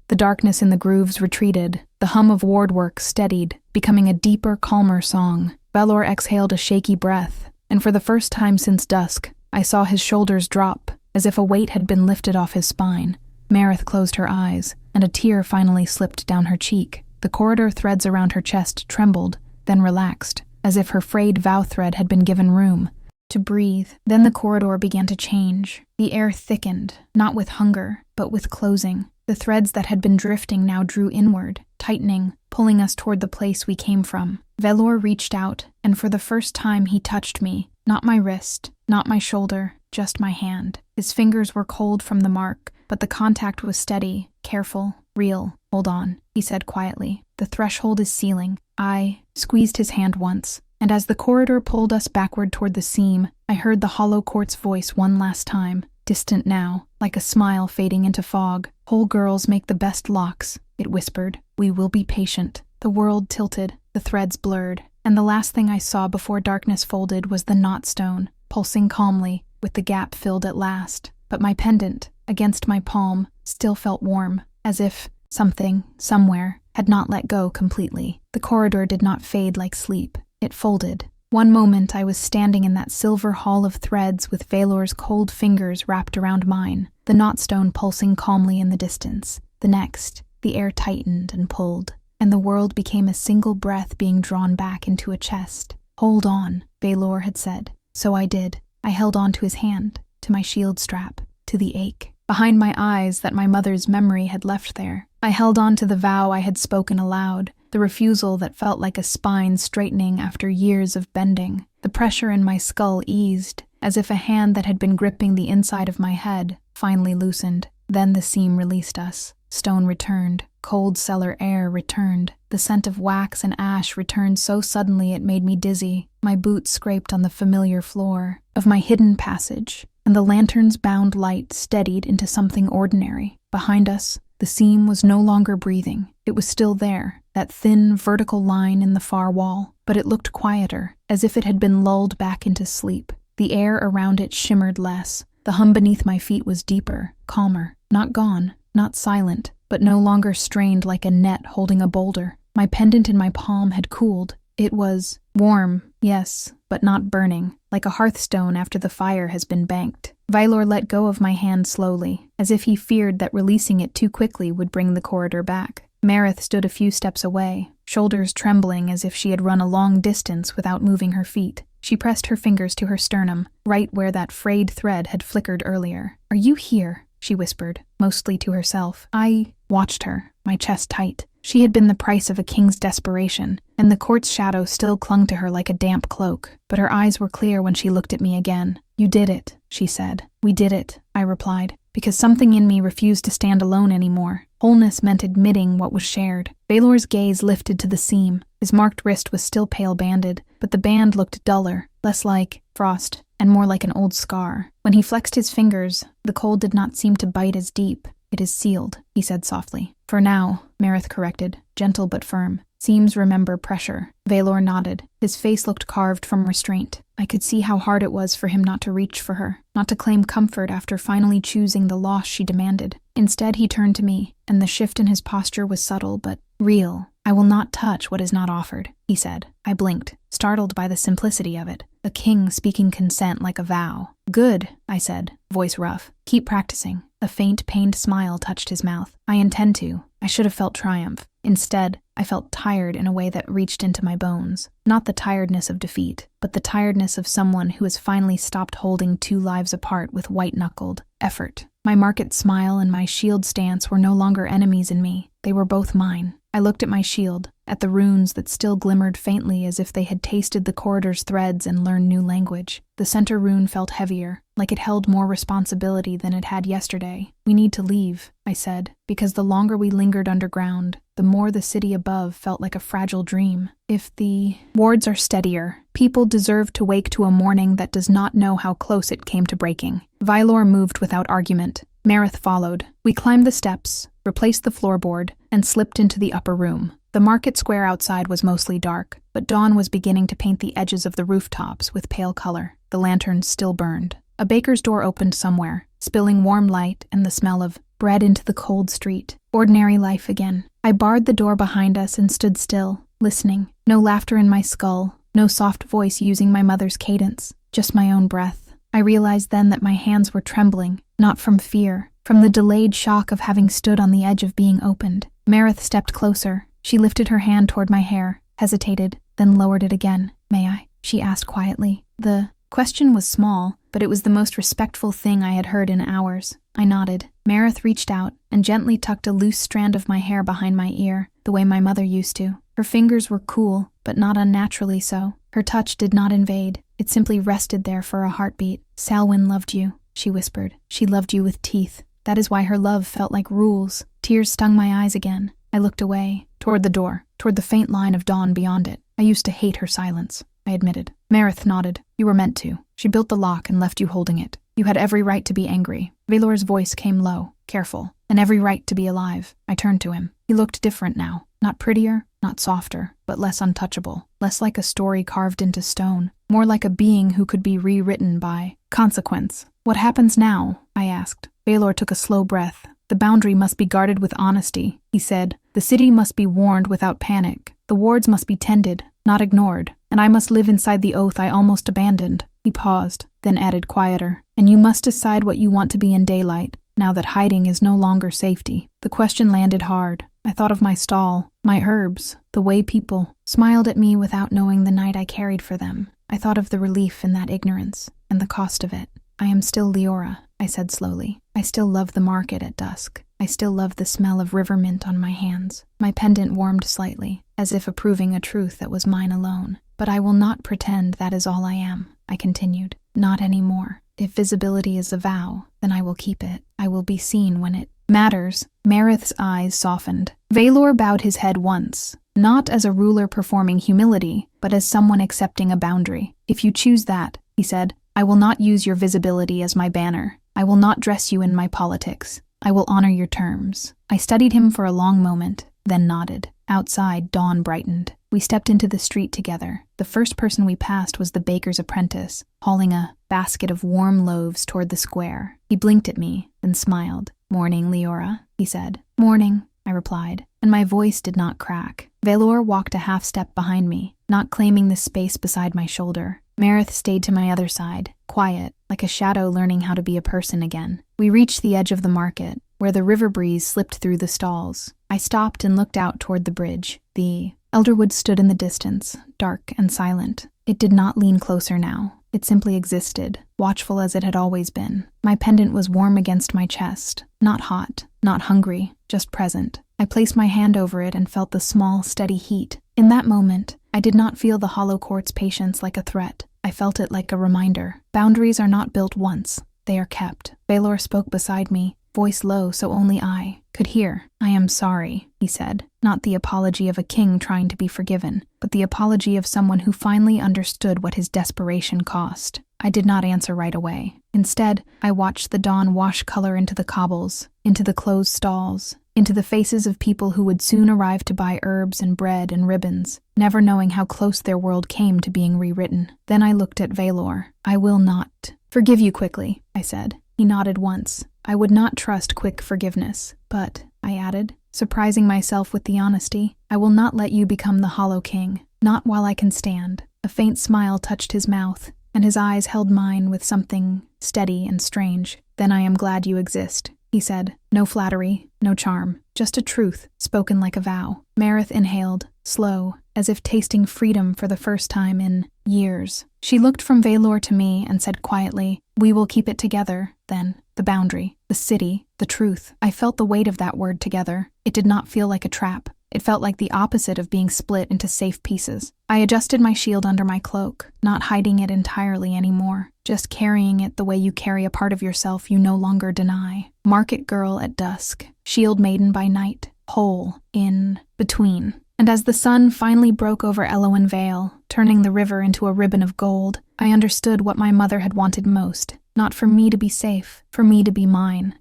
The darkness in the grooves retreated. The hum of wardwork steadied, becoming a deeper, calmer song. Valor exhaled a shaky breath, and for the first time since dusk, I saw his shoulders drop, as if a weight had been lifted off his spine. Marith closed her eyes, and a tear finally slipped down her cheek. The corridor threads around her chest trembled, then relaxed, as if her frayed vow thread had been given room to breathe. Then the corridor began to change. The air thickened, not with hunger, but with closing. The threads that had been drifting now drew inward, tightening, pulling us toward the place we came from. Valor reached out, and for the first time he touched me. Not my wrist, not my shoulder, just my hand. His fingers were cold from the mark, but the contact was steady, careful, real. "Hold on," he said quietly. "The threshold is sealing." I squeezed his hand once, and as the corridor pulled us backward toward the seam, I heard the hollow quartz voice one last time, distant now, like a smile fading into fog. "Whole girls make the best locks," it whispered. "We will be patient." The world tilted, the threads blurred, and the last thing I saw before darkness folded was the knotstone, pulsing calmly, with the gap filled at last. But my pendant, against my palm, still felt warm, as if something, somewhere, had not let go completely. The corridor did not fade like sleep. It folded. One moment I was standing in that silver hall of threads with Valor's cold fingers wrapped around mine, the knotstone pulsing calmly in the distance. The next, the air tightened and pulled, and the world became a single breath being drawn back into a chest. "Hold on," Valor had said. So I did. I held on to his hand, to my shield strap, to the ache behind my eyes that my mother's memory had left there. I held on to the vow I had spoken aloud, the refusal that felt like a spine straightening after years of bending. The pressure in my skull eased, as if a hand that had been gripping the inside of my head finally loosened. Then the seam released us. Stone returned. Cold cellar air returned. The scent of wax and ash returned so suddenly it made me dizzy. My boots scraped on the familiar floor of my hidden passage, and the lantern's bound light steadied into something ordinary. Behind us, the seam was no longer breathing. It was still there, that thin, vertical line in the far wall, but it looked quieter, as if it had been lulled back into sleep. The air around it shimmered less. The hum beneath my feet was deeper, calmer. Not gone, not silent, but no longer strained like a net holding a boulder. My pendant in my palm had cooled, It was warm, yes, but not burning, like a hearthstone after the fire has been banked. Vylor let go of my hand slowly, as if he feared that releasing it too quickly would bring the corridor back. Marith stood a few steps away, shoulders trembling as if she had run a long distance without moving her feet. She pressed her fingers to her sternum, right where that frayed thread had flickered earlier. "Are you here?" she whispered, mostly to herself. I watched her, my chest tight. She had been the price of a king's desperation, and the court's shadow still clung to her like a damp cloak. But her eyes were clear when she looked at me again. "You did it," she said. "We did it," I replied, because something in me refused to stand alone anymore. Wholeness meant admitting what was shared. Valor's gaze lifted to the seam. His marked wrist was still pale-banded, but the band looked duller, less like frost, and more like an old scar. When he flexed his fingers, the cold did not seem to bite as deep. "It is sealed," he said softly. "For now," Marith corrected, gentle but firm. "Seams remember pressure." Valor nodded. His face looked carved from restraint. I could see how hard it was for him not to reach for her, not to claim comfort after finally choosing the loss she demanded. Instead, he turned to me, and the shift in his posture was subtle but real. "I will not touch what is not offered," he said. I blinked, startled by the simplicity of it. A king speaking consent like a vow. "Good," I said, voice rough. "Keep practicing." A faint, pained smile touched his mouth. "I intend to." I should have felt triumph. Instead, I felt tired in a way that reached into my bones. Not the tiredness of defeat, but the tiredness of someone who has finally stopped holding two lives apart with white-knuckled effort. My market smile and my shield stance were no longer enemies in me. They were both mine. I looked at my shield, at the runes that still glimmered faintly as if they had tasted the corridor's threads and learned new language. The center rune felt heavier, like it held more responsibility than it had yesterday. "We need to leave," I said, because the longer we lingered underground, the more the city above felt like a fragile dream. If the wards are steadier, people deserve to wake to a morning that does not know how close it came to breaking. Vylor moved without argument. Marith followed. We climbed the steps, replaced the floorboard, and slipped into the upper room. The market square outside was mostly dark, but dawn was beginning to paint the edges of the rooftops with pale color. The lanterns still burned. A baker's door opened somewhere, spilling warm light and the smell of bread into the cold street. Ordinary life again. I barred the door behind us and stood still, listening. No laughter in my skull, no soft voice using my mother's cadence, just my own breath. I realized then that my hands were trembling, not from fear, from the delayed shock of having stood on the edge of being opened. Marith stepped closer. She lifted her hand toward my hair, hesitated, then lowered it again. "May I?" she asked quietly. The question was small, but it was the most respectful thing I had heard in hours. I nodded. Marith reached out and gently tucked a loose strand of my hair behind my ear, the way my mother used to. Her fingers were cool, but not unnaturally so. Her touch did not invade. It simply rested there for a heartbeat. "Salwyn loved you," she whispered. "She loved you with teeth. That is why her love felt like rules." Tears stung my eyes again. I looked away, toward the door, toward the faint line of dawn beyond it. I used to hate her silence, I admitted. Marith nodded. "You were meant to. She built the lock and left you holding it. You had every right to be angry." Valor's voice came low, careful, "and every right to be alive." I turned to him. He looked different now. Not prettier, not softer, but less untouchable. Less like a story carved into stone. More like a being who could be rewritten by consequence. "What happens now?" I asked. Valor took a slow breath. "The boundary must be guarded with honesty," he said. "The city must be warned without panic. The wards must be tended, not ignored. And I must live inside the oath I almost abandoned." He paused, then added quieter. "And you must decide what you want to be in daylight, now that hiding is no longer safety." The question landed hard. I thought of my stall, my herbs, the way people smiled at me without knowing the night I carried for them. I thought of the relief in that ignorance, and the cost of it. "I am still Liora," I said slowly. "I still love the market at dusk. I still love the smell of river mint on my hands." My pendant warmed slightly, as if approving a truth that was mine alone. "But I will not pretend that is all I am," I continued. "Not anymore. If visibility is a vow, then I will keep it. I will be seen when it matters." Marith's eyes softened. Valor bowed his head once, not as a ruler performing humility, but as someone accepting a boundary. "If you choose that," he said, "I will not use your visibility as my banner. I will not dress you in my politics. I will honor your terms." I studied him for a long moment, then nodded. Outside, dawn brightened. We stepped into the street together. The first person we passed was the baker's apprentice, hauling a basket of warm loaves toward the square. He blinked at me, then smiled. "Morning, Liora," he said. "Morning," I replied, and my voice did not crack. Valor walked a half step behind me, not claiming the space beside my shoulder. Marith stayed to my other side, quiet, like a shadow learning how to be a person again. We reached the edge of the market, where the river breeze slipped through the stalls. I stopped and looked out toward the bridge. The elderwood stood in the distance, dark and silent. It did not lean closer now. It simply existed, watchful as it had always been. My pendant was warm against my chest, not hot, not hungry, just present. I placed my hand over it and felt the small, steady heat. In that moment, I did not feel the hollow quartz patience like a threat. I felt it like a reminder. Boundaries are not built once, they are kept. Valor spoke beside me, voice low so only I could hear. "I am sorry," he said. Not the apology of a king trying to be forgiven, but the apology of someone who finally understood what his desperation cost. I did not answer right away. Instead, I watched the dawn wash color into the cobbles, into the closed stalls, into the faces of people who would soon arrive to buy herbs and bread and ribbons, never knowing how close their world came to being rewritten. Then I looked at Valor. "I will not forgive you quickly," I said. He nodded once. I would not trust quick forgiveness, but, I added, surprising myself with the honesty, "I will not let you become the Hollow King, not while I can stand." A faint smile touched his mouth, and his eyes held mine with something steady and strange. "Then I am glad you exist," he said. No flattery, no charm, just a truth, spoken like a vow. Marith inhaled, slow, as if tasting freedom for the first time in years. She looked from Valor to me and said quietly, "We will keep it together, then. The boundary, the city, the truth." I felt the weight of that word together. It did not feel like a trap. It felt like the opposite of being split into safe pieces. I adjusted my shield under my cloak, not hiding it entirely anymore, just carrying it the way you carry a part of yourself you no longer deny. Market girl at dusk, shield maiden by night, whole in between. And as the sun finally broke over Elowen Vale, turning the river into a ribbon of gold, I understood what my mother had wanted most. Not for me to be safe, for me to be mine.